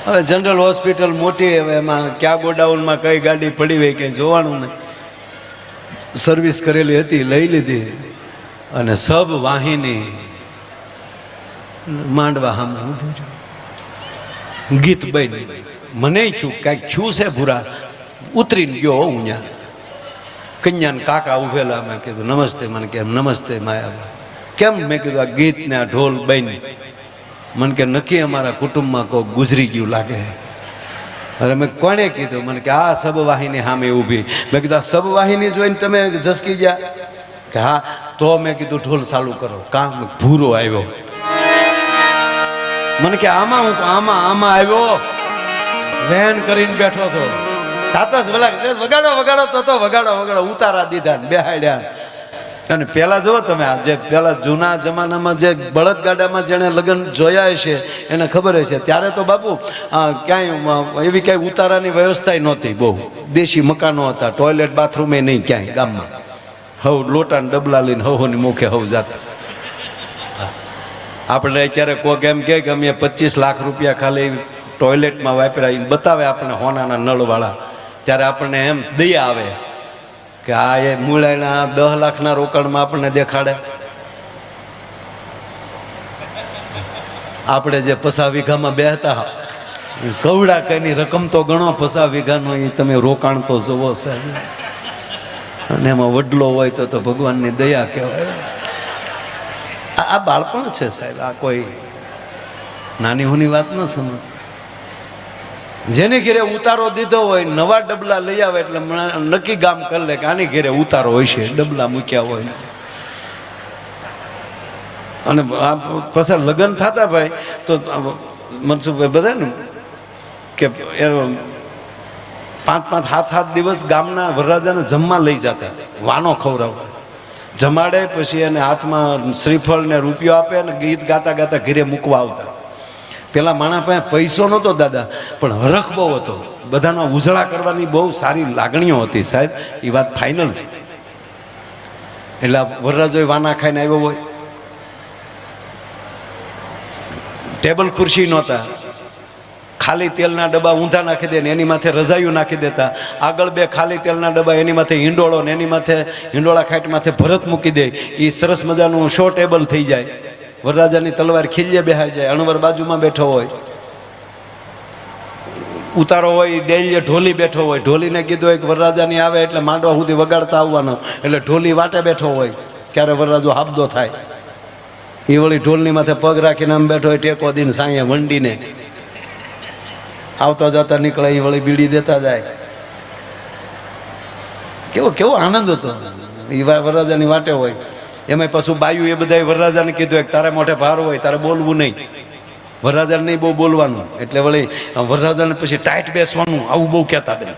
હવે જનરલ હોસ્પિટલ મોટી, હવે એમાં ક્યાં ગોડાઉનમાં કઈ ગાડી પડી હોય કંઈ જોવાનું નહીં. સર્વિસ કરેલી હતી, લઈ લીધી અને સબ વાહિની માંડવા સામે ઊભું છે. ગીત બની મને છું કાંઈક છું છે ભૂરા. ઉતરીને ગયો હું ત્યાં કન્યાને કાકા ઉભેલા. મેં કીધું નમસ્તે. મને કે નમસ્તે માયા. કેમ? મેં કીધું આ ગીત ને આ ઢોલ બની. મને કે નક્કી અમારા કુટુંબમાં કોઈ ગુજરી ગયું લાગે. અરે મેં કોણે કીધું? મને કે આ સબ વાહિની સામે ઊભી. મેં કીધું આ સબ વાહિની જોઈને તમે ઝસકી ગયા? કે હા. તો મેં કીધું ઢોલ ચાલુ કરો. કામ ભૂરો આવ્યો. મને કે આમાં હું આમાં આવ્યો. વેન કરીને બેઠો હતો. તાતો વગાડો વગાડો તો વગાડો ઉતારા દીધા ને બેહાડ્યા. અને પેલા જુઓ તમે, જે પેલા જૂના જમાનામાં જે બળદગાડામાં જેને લગ્ન જોયા છે એને ખબર હશે. ત્યારે તો બાપુ ક્યાંય એવી ક્યાંય ઉતારાની વ્યવસ્થા નહોતી. બહુ દેશી મકાનો હતા, ટોયલેટ બાથરૂમે નહીં ક્યાંય ગામમાં. હવ લોટા ને ડબલા લઈને હવની મુખે હવ જાતા. આપણે અત્યારે કોક એમ કે અમે 25 લાખ રૂપિયા ખાલી ટોયલેટમાં વાપર્યા બતાવે આપણે હોનાના નળવાળા. ત્યારે આપણને એમ દયા આવે કે આ એ મૂળાના 10 લાખના રોકાણમાં આપણને દેખાડે. આપણે જે 50 વીઘામાં બેહતા કવડા કઈની રકમ તો ગણો, 50 વીઘાનો એ તમે રોકાણ તો જોવો સાહેબ. અને એમાં વડલો હોય તો ભગવાનની દયા કહેવાય. આ બાળપણ છે સાહેબ, આ કોઈ નાની હોની વાત ન સમજ. જેની ઘેરે ઉતારો દીધો હોય, નવા ડબલા લઈ આવે એટલે નક્કી ગામ કરી લે કે આની ઘેરે ઉતારો હોય છે, ડબલા મૂક્યા હોય. અને પછી લગ્ન થતા ભાઈ તો મનસુખભાઈ બધા ને કે 5-5, 7-7 દિવસ ગામના વરરાજાને જમવા લઈ જતા, વાનો ખવડાવવા, જમાડે પછી એને હાથમાં શ્રીફળ ને રૂપિયો આપે અને ગીત ગાતા ગાતા ઘરે મૂકવા આવતા. પેલા માણસ પાસે પૈસો નહોતો દાદા, પણ હરખ બહુ હતો, બધાનો ઉજળા કરવાની બહુ સારી લાગણીઓ હતી સાહેબ. એ વાત ફાઇનલ છે. એટલે વરરાજો વાના ખાઈને આવ્યો હોય, ટેબલ ખુરશી નહોતા, ખાલી તેલના ડબ્બા ઊંધા નાખી દે ને એની માથે રજાયું નાખી દેતા, આગળ 2 ખાલી તેલના ડબ્બા, એની માથે હિંડોળો ને એની માથે હિંડોળા ખાટ માથે ભરત મૂકી દે. એ સરસ મજાનું શો ટેબલ થઈ જાય. વરરાજાની તલવાર ખીલ્લે બેહાઈ જાય, અણવર બાજુમાં બેઠો હોય, ઉતારો હોય ડેલીએ ઢોલી બેઠો હોય. ઢોલીને કીધું હોય કે વરરાજાની આવે એટલે માંડવા સુધી વગાડતા આવવાનો, એટલે ઢોલી વાટે બેઠો હોય, ક્યારે વરરાજો હાબદો થાય. એ વળી ઢોલની માથે પગ રાખીને આમ બેઠો હોય, ટેકો દઈને સાંયે વંડીને આવતા જતા નીકળે, એ વળી બીડી દેતા જાય. કેવો આનંદ હતો. એ વરરાજાની વાટે હોય. એમાં પાછું બાયું એ બધા વરરાજાને કીધું કે તારે મોઢે ભાર હોય, તારે બોલવું નહીં, વરરાજાને નહીં બહુ બોલવાનું. એટલે વળી વરરાજાને પછી ટાઈટ બેસવાનું, આવું બહુ કહેતા. બેન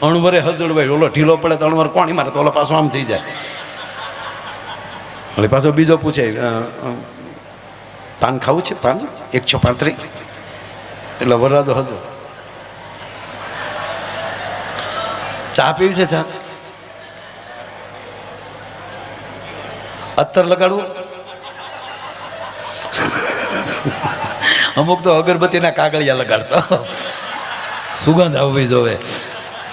અણવરે હજળવાય, ઓલો ઢીલો પડે તો અણવર કોણી મારે તો ઓલો પાછો આમ થઈ જાય. એટલે પાછો બીજો પૂછે પાન ખાવું છે, પાન 135. એટલે વરરાજો હજુ ચા પીવી છે, ચા અત્તર લગાડવું. અમુક તો અગરબત્તીના કાગળિયા લગાડતા, સુગંધ આવવી જોવે.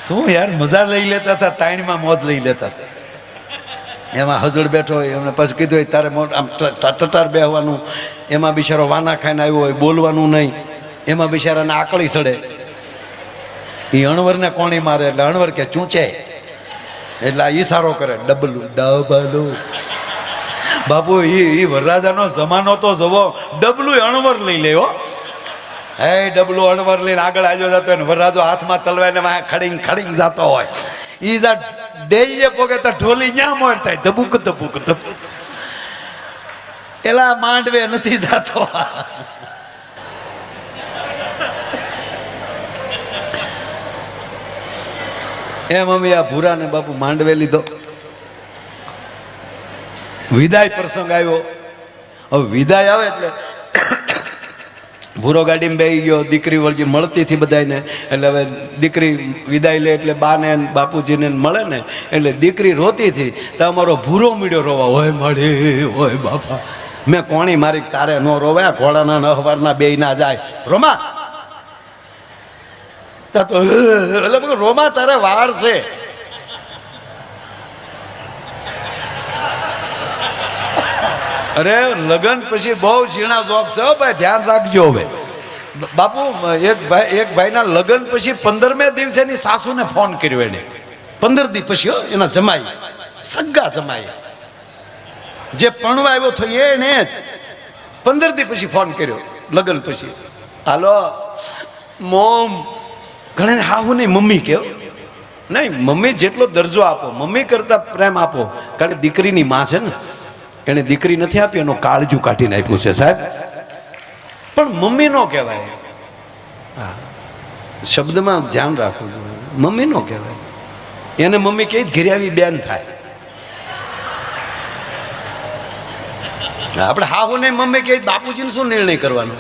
શું યાર મજા લઈ લેતા હતા, તાણીમાં મોજ લઈ લેતા. એમાં હજળ બેઠો હોય, એમને પછી કીધું હોય તારે આમ ટટાર બેહવાનું. એમાં બિચારો વાના ખાઈને આવ્યો હોય, બોલવાનું નહીં. એમાં બિચારાને આકળી સડે. એ અણવરને કોણી મારે એટલે અણવર કે ચૂંચે, એટલે આ ઈશારો કરે, ડબલું ડબલું. બાપુ એ વરરાજાનો જમાનો તો જવો, ડબલું અણવર લઈ લેવો. હે ડબલું અણવર લઈને આગળ આવ્યો જતો હોય ને વરરાજો હાથમાં તલવાઈને ખડીંગ ખડીંગ જતો હોય. ઈ જા ડેલીએ પોગે તો ઢોલી ન્યા મોડ થાય, ધબુક ધબુક ધબુક. એલા માંડવે નથી જાતો. એમ અમે આ ભૂરા ને બાપુ માંડવે લીધો. વિદાય પ્રસંગ આવ્યો. હવે વિદાય આવે એટલે ભૂરો ગાડીમાં બેસી ગયો, દીકરી વળજી મળતી હતી બધાને. એટલે હવે દીકરી વિદાય લે એટલે બાને બાપુજીને મળે ને, એટલે દીકરી રોતી હતી. તો અમારો ભૂરો મીડ્યો રોવા, હોય મળી હોય બાપા. મેં કોણી મારી, તારે ન રોવાય, ઘોડાના નહવારના બે ના જાય, રોમા. એટલે રોમા તારે વાર છે. અરે લગ્ન પછી બહુ ઝીણા જોબ છે ભાઈ, ધ્યાન રાખજો. હવે બાપુ એક ભાઈના લગ્ન પછી 15મે દિવસે એની સાસુને ફોન કર્યો. એને 15 દી પછી એના જમાઈ, સગા જમાઈ જે પરણવા આવ્યો હતો એને જ 15 દી પછી ફોન કર્યો લગ્ન પછી. હાલો મોમ, ઘણા હાહુ નહીં મમ્મી કહો. નહીં, મમ્મી જેટલો દરજ્જો આપો, મમ્મી કરતા પ્રેમ આપો. કારણ કે દીકરીની માં છે ને, એને દીકરી નથી આપી, એનો કાળજું કાઢીને આપ્યું છે સાહેબ. પણ મમ્મી નો કહેવાય. હા, શબ્દમાં ધ્યાન રાખવું જોઈએ. મમ્મી નો કહેવાય. એને મમ્મી કઈ ઘરે આવી બેન થાય. આપણે હાહુ ને મમ્મી કઈ બાપુજીને શું નિર્ણય કરવાનો?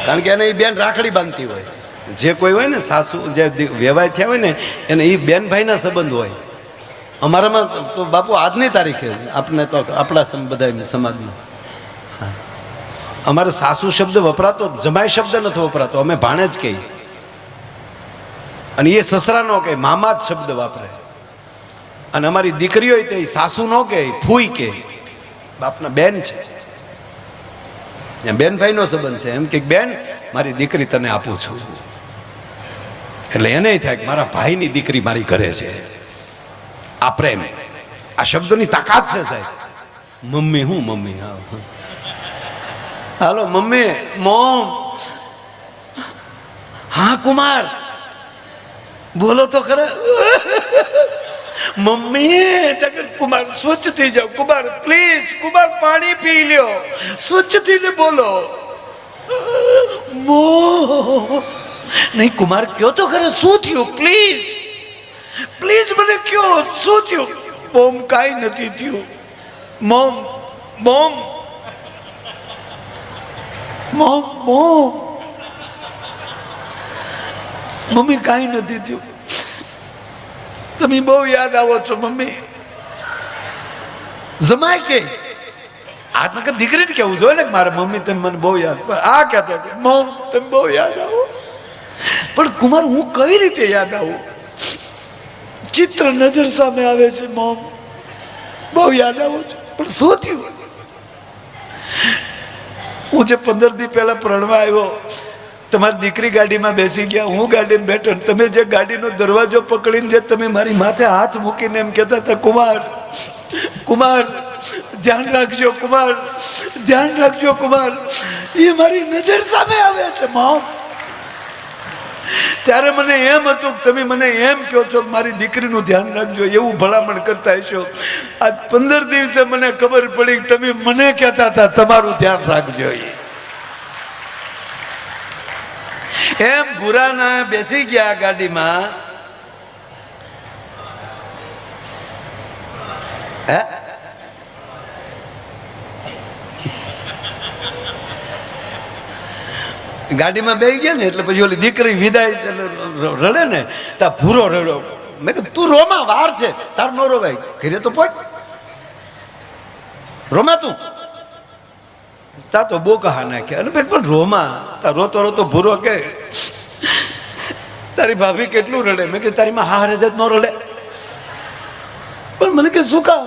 કારણ કે એને એ બેન રાખડી બાંધતી હોય. જે કોઈ હોય ને સાસુ, જે વ્યવહાર થયા હોય ને, એને એ બેન ભાઈના સંબંધ હોય. અમારામાં તો બાપુ આજની તારીખે આપણે તો આપણા બધા સમાજમાં અમારે સાસુ શબ્દ વપરાતો, જમાઈ શબ્દ નથી વપરાતો. અમે ભાણે જ કહીએ. અને એ સસરા નો કહે, મામા જ શબ્દ વાપરે. અને અમારી દીકરી હોય તે સાસુ નો કે ફૂઈ કે બાપના બેન છે, બેન ભાઈનો સંબંધ છે. એમ કે બેન મારી દીકરી તને આપું છું, એટલે એને થાય કે મારા ભાઈની દીકરી મારી ઘરે છે. આ પ્રેમ, આ શબ્દોની તાકાત છે સાહેબ. મમ્મી હું મમ્મી, હા હાલો મમ્મી, મોમ. હા કુમાર બોલો તો ખરા. મમ્મી કુમાર સ્વચ્છ થઈ જાઓ, કુમાર પ્લીઝ, કુમાર પાણી પી લ્યો, સ્વચ્છ થઈને બોલો. મો નહીં કુમાર કયો તો ખરે શું થયું, પ્લીઝ પ્લીઝ મને કયો શું થયું. મોમ કાંઈ નથી થયું. Mom mom mom mom mummy કાંઈ નથી થયું. તમે બહુ યાદ આવો છો મમ્મી. જમાય કે આ નકર દીકરીને કેવું જોઈએ ને મારા મમ્મી તમે મને બહુ યાદ, પણ આ કહેતા મોમ તમે બહુ યાદ આવો. પણ કુમાર હું કઈ રીતે યાદ આવું? ચિત્ર નજર સામે આવે છે. મોમ બહુ યાદ આવું છું, પણ શું થયું? હું જે 15 દી પહેલા પ્રણવા આવ્યો, તમારી દીકરી ગાડીમાં બેસી ગયા, હું ગાડીમાં બેઠો, તમે જે ગાડીનો દરવાજો પકડીને જે તમે મારી માથે હાથ મૂકીને એમ કહેતા હતા કુમાર કુમાર ધ્યાન રાખજો, કુમાર ધ્યાન રાખજો, કુમાર, એ મારી નજર સામે આવે છે. મોમ ત્યારે મને એમ હતું કે તમે મને એમ કહો છો કે મારી દીકરીનું ધ્યાન રાખજો, એવું ભલામણ કરતા હશો. આજ 15 દિવસે મને ખબર પડી કે તમે મને કહેતા હતા તમારું ધ્યાન રાખજો. એમ ભૂરાના બેસી ગયા ગાડીમાં. ગાડીમાં બેસી ગયા ને એટલે પછી ઓલી દીકરી વિદાય રડે ને તા ભૂરો રડો. મેં કીધું તું રોમાં, વાર છે તાર નો રોવાય, ઘરે તો પહોંચ રોમા તું. તા તો બો કહા નાખ્યા. અને પણ રોમા તા રોતો રોતો ભૂરો કે તારી ભાભી કેટલું રડે. મેં કીધું તારી માં હારે જ નો રડે. પણ મને કે શું કામ?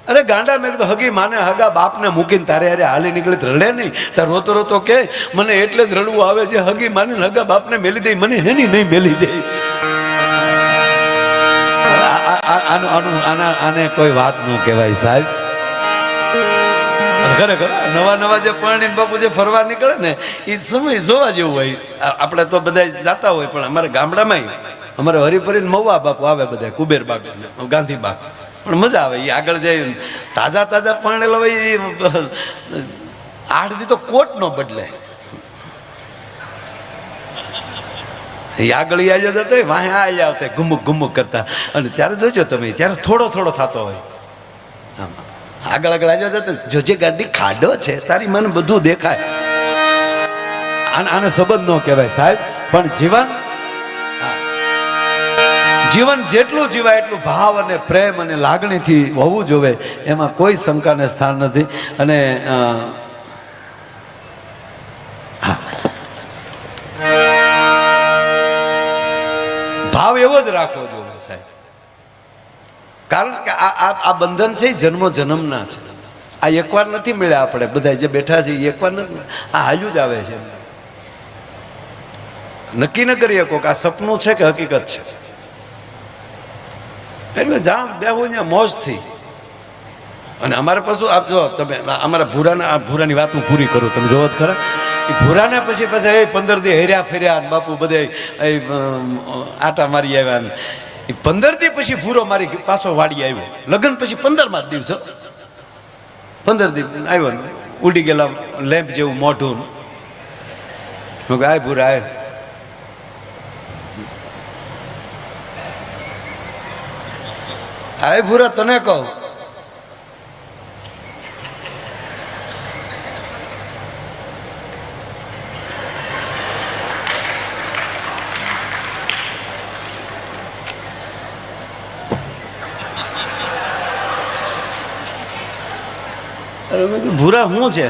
અરે ગાંડા, મેં કીધું હગી માને હગા બાપને મૂકીને તારે અરે હાલી નીકળી રડે નહીં. તાર રોતો રોતો કે મને એટલે જ રડવું આવે છે, હગી માને હગા બાપને મેલી દે, મને હેની નહીં મેલી દે. આને કોઈ વાત ન કહેવાય સાહેબ. ખરેખર નવા નવા જે પરણીને બાપુ જે ફરવા નીકળે ને એ સમય જોવા જેવું હોય. આપણે તો બધા જાતા હોય, પણ અમારા ગામડામાં અમારે હરીફરીને મવા બાપુ આવે બધા, કુબેર બાગ, ગાંધી બાગ, પણ મજા આવે. એ આગળ જાય તાજા તાજા પરણેલો હોય, 8 દી તો કોટ નો બદલે. એ આગળ આવ્યો જતો હોય, વાહે આવી આવતા ઘુમુક ઘુમુક કરતા. અને ત્યારે જોજો તમે, ત્યારે થોડો થોડો થતો હોય. આમાં આગળ આગળ આવ્યો જતો, જોજે ગાડી ખાડો છે, તારી મને બધું દેખાય. આને સંબંધ ન કહેવાય સાહેબ. પણ જીવન જેટલું જીવાય એટલું ભાવ અને પ્રેમ અને લાગણીથી હોવું જોઈએ, એમાં કોઈ શંકાને સ્થાન નથી. અને ભાવ એવો જ રાખવો જોઈએ સાહેબ. કારણ કે આ બંધન છે જન્મો જન્મના છે. આ એકવાર નથી મળ્યા. આપણે બધા જે બેઠા છીએ એકવાર નથી, આ હાલ્યું જ આવે છે. નક્કી ન કરી શકો કે આ સપનું છે કે હકીકત છે. એટલે જ્યાં બેહું ત્યાં મોજથી. અને અમારે પાછું આપ જો તમે અમારા ભૂરાની વાત હું પૂરી કરું, તમે જોવો જ ખરા. એ ભૂરાને પછી 15 દી હેર્યા ફેર્યા, બાપુ બધે આટા મારી આવ્યા. 15 દી પછી ભૂરો મારી પાછો વાડી આવ્યો. લગ્ન પછી 15મા દિવસે 15 દી આવ્યો, ઉડી ગયેલા લેમ્પ જેવું મોઢું. આય ભૂરા આય. આય ભૂરા તને કહું, ભૂરા શું છે?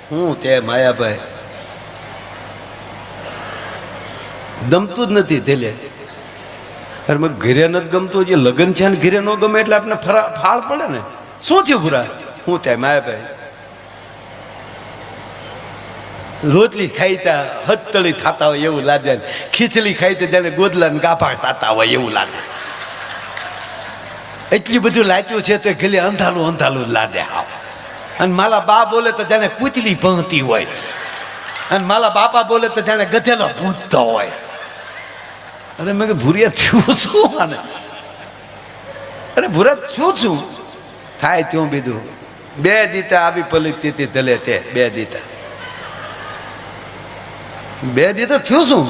હું તે માયાભાઈ દમતું જ નથી. ધેલે અરે મેં ઘરે નથી ગમતું, જે લગ્ન છે ને ઘરે ન ગમે એટલે આપણે ફાળ પડે ને. શું થયું ભૂરા? હું થાય માયાભાઈ રોટલી ખાઈ તા હથતળી થતા હોય એવું લાગે, ખીચડી ખાઈ તો જાણે ગોદલા ને ગાફા થતા હોય એવું લાગે. એટલી બધું લાચ્યું છે તો ગલે અંધાલું અંધાલું લાગે. અને મારા બા બોલે તો જાણે પૂતલી પહોંચતી હોય, અને મારા બાપા બોલે તો જાણે ગધેલો પૂંછતો હોય. અરે મેં કે ભૂરિયા થયું શું આને? અરે ભૂરા શું થાય ત્યું બીજું. 2 દીતા આવી પલિત ધલે તે 2 દીતા 2 દીતા થયું શું?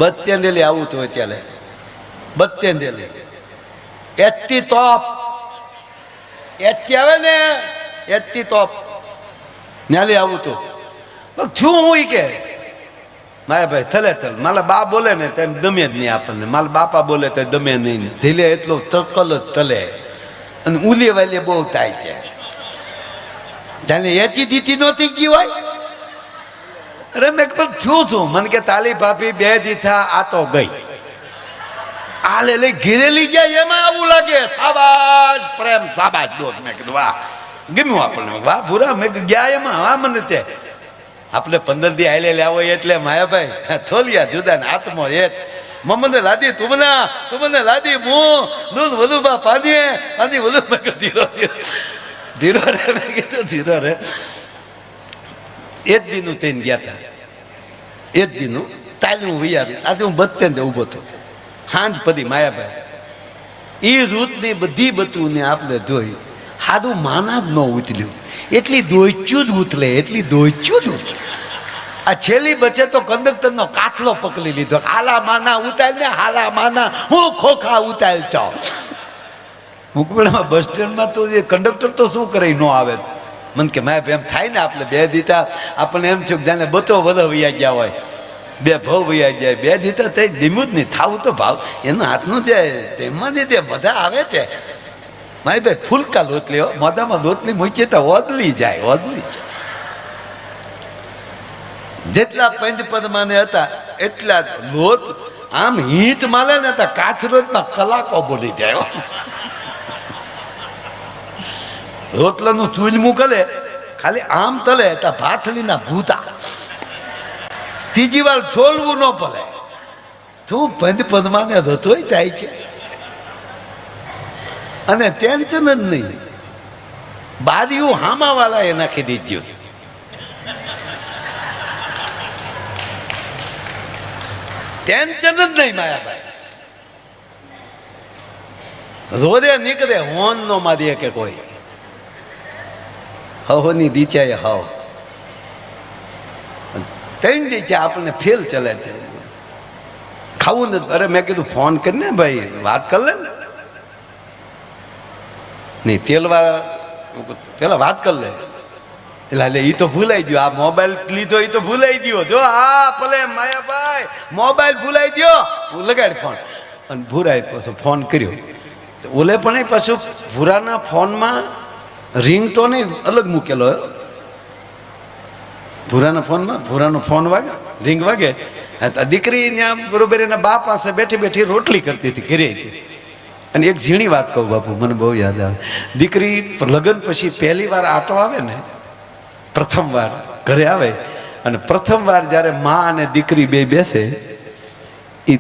બત્તેંદેલી આવું તો ચાલે. બત્તેંદેલી એતી તોપ એતી આવે ને, એતી તોપ ન્યાલી આવું તો થયું હું કે મારા ભાઈ થલે થલ. મારા બા બોલે ને તેમ દમે જ નહીં આપણને, મારા બાપા બોલે તો દમે નહીં. ધીલે એટલો તકલ જ તલે, અને ઉલી વાલી બહુ થાય છે. જાણે એચી દીતી નહોતી ગઈ હોય. અરે મેં પણ થયું છું. મને કે તાલી ભાભી 2 દીથા આ તો ગઈ. આ લઈ ઘેરેલી જાય એમાં આવું લાગે. સાબાશ પ્રેમ, સાબાશ દોસ્ત. મેં કીધું વાહ, ગમ્યું આપણને. વાહ ભૂરા, મેં ગયા એમાં. હા મને તે આપણે 15 દી આલે લાવો એટલે માયાભાઈ થોલિયા જુદા ને આત્મો એક. મમ્મને લાદી તુમને લાદી હું દૂધ વલુબા પાણીએ પાણી વલુ. મેં કીધું ધીરો ધીરો ધીરો રે. મેં કીધું ધીરો રે. એક દીનું થઈને ગયા હતા. એક દીનું તાલીમ વહી આવી. આજે હું બત્તેંદે ઊભો હતો. હાંજ પડી માયાભાઈ એ રૂતની બધી બતું ને આપણે જોઈ. હાદું માના જ ન ઉતર્યું. એટલી દોચ્યું જ ઉતલે, એટલી દોચ્યું જ ઉતલે. આ છેલ્લી બચે તો કંડક્ટરનો કાટલો પકડી લીધો. હાલા માના ઉતાર ને, હાલા માના હું ખોખા ઉતારતો. મુકબળમાં બસ સ્ટેન્ડમાં તો એ કંડક્ટર તો શું કરે ન આવે. મને કે માય એમ થાય ને, આપણે 2 દીતા આપણને એમ થયું જાણે બચો વધ વૈયા ગયા હોય, 2 ભાવ વૈયા જાય. 2 દીતા થઈ ધીમું જ નહીં થાવું તો ભાવ એનો હાથનું જે તેમાં જે બધા આવે છે. મારી ભાઈ ફૂલકા લોટલી હો, મોઢામાં લોટની મૂકીએ તો ઓદલી જાય, ઓદલી જાય. જેટલા પંચપદમાને હતા એટલા લોટ આમ હીટ માલે ને તો કાચરોજમાં કલાકો બોલી જાય. રોટલાનું ચૂલ મૂકલે ખાલી આમ તલે તો ભાથલીના ભૂતા. ત્રીજી વાર છોલવું ન પડે. શું પંચપદમાને રસોઈ થાય છે. અને ટેન્શન જ નહીં. બારીયું હામાવાળા એ નાખી દીધું. ટેન્શન જ નહીં માયાભાઈ. રોડે નીકળે હોન નો મારીએ કે કોઈ. હવની દીચાએ હવ 3 દીચા આપણને ફેલ ચલે છે. ખાવું નથી. અરે મેં કીધું ફોન કરીને ભાઈ વાત કર લે ને. નહીં તેલવા પેલા વાત કરી લે. એટલે એ તો ભૂલાઈ ગયો. આ મોબાઈલ લીધો એ તો ભૂલાઈ ગયો. જો હા ભલે માયાભાઈ મોબાઈલ ભૂલાઈ ગયો. હું લગાડ ફોન. અને ભૂરાએ પાછો ફોન કર્યો. ઓલે પણ પાછું ભૂરાના ફોનમાં રિંગટોન અલગ મૂકેલો. ભૂરાના ફોનમાં ભૂરાનો ફોન વાગે, રિંગ વાગે. દીકરી ત્યાં બરોબર એના બા પાસે બેઠી બેઠી રોટલી કરતી હતી, ઘરે હતી. અને એક ઝીણી વાત કહું બાપુ, મને બહુ યાદ આવે. દીકરી લગ્ન પછી પહેલી વાર આટો આવે ને, પ્રથમ વાર ઘરે આવે, અને પ્રથમ વાર જ્યારે મા અને દીકરી બે બેસે, એ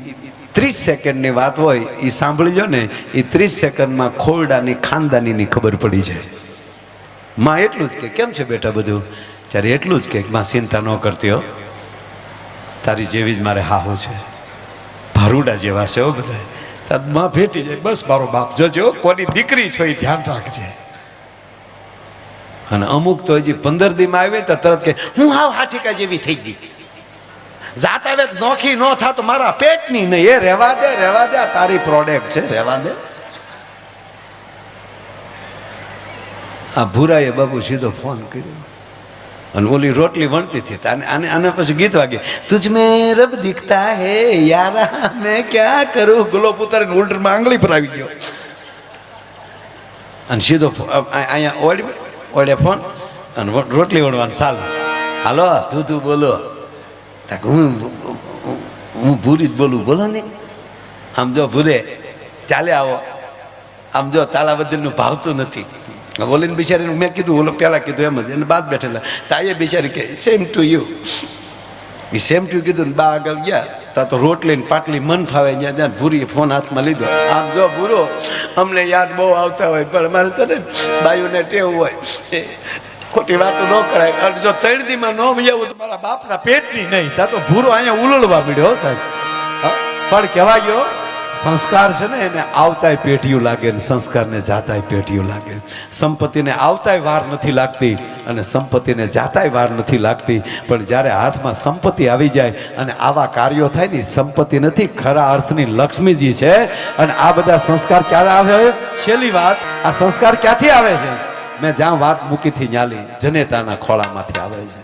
30 સેકન્ડની વાત હોય. એ સાંભળી લો ને, એ 30 સેકન્ડમાં ખોરડાની ખાનદાનીની ખબર પડી જાય. માં એટલું જ કે કેમ છે બેટા બધું? ત્યારે એટલું જ કે માં ચિંતા ન કરતી હો, તારી જેવી જ મારે હાહુ છે, ભારુડા જેવા છે હો બધા. માં ભેટી જાય, બસ મારો બાપ જોજો કોની દીકરી છો એ ધ્યાન રાખજે. અને અમુક તો હજી 15 દીમાં આવી તો તરત કે હું હાવ હાઠીકા જેવી થઈ ગઈ. જાત આવે નોખી ન થા તો મારા પેટની નહીં. એ રહેવા દે, રહેવા દે, તારી પ્રોડક્ટ છે, રહેવા દે. આ ભૂરાએ બાબુ સીધો ફોન કર્યો અને ઓલી રોટલી વણતી હતી. આને પછી ગીત વાગે, તુજ મેં રબ દિખતા હે યારા મેં ક્યાં કરું. ગુલાબ ઉતારીને ઉલ્ટરમાં આંગળી પર આવી ગયો અને સીધો અહીંયા ઓળે ફોન અને રોટલી વણવાનું ચાલુ. હાલો તું બોલો. હું ભૂરી જ બોલું, બોલો ને. આમ જો ભૂરે ચાલે આવો, આમ જો તાલાબદ્દલનું ભાવતું નથી. બોલીને બિચારીને મેં કીધું, ઓલો પહેલાં કીધું એમ જ, એને બાદ બેઠેલા તાઈએ બિચારી કે સેમ ટુ યુ. એ સેમ ટુ કીધું ને બા આગળ ગયા તા તો રોટલી ને પાટલી મન ફાવે ત્યાં ત્યાં ભૂરીએ ફોન હાથમાં લીધો. આમ જો ભૂરો અમને યાદ બહુ આવતા હોય, પણ અમારે છે ને બાયુને ટેવ હોય એ ખોટી વાતો ન કરાય. અને જો તળદીમાં ન વિયાવું તો મારા બાપના પેટની નહીં. ત્યાં તો ભૂરો અહીંયા ઉલળવા મળ્યો સાહેબ. પણ કહેવા ગયો સંસ્કાર છે ને એને આવતાય પેઢીઓ લાગે ને સંસ્કારને જાતાય પેઢીઓ લાગે. સંપત્તિને આવતાય વાર નથી લાગતી અને સંપત્તિને જાતાય વાર નથી લાગતી, પણ જ્યારે હાથમાં સંપત્તિ આવી જાય અને આવા કાર્યો થાય ને, સંપત્તિ નથી ખરા અર્થની લક્ષ્મીજી છે. અને આ બધા સંસ્કાર ક્યારે આવે? છેલ્લી વાત, આ સંસ્કાર ક્યાંથી આવે છે? મેં જ્યાં વાત મૂકી થી ન્યાલી જનેતાના ખોળામાંથી આવે છે.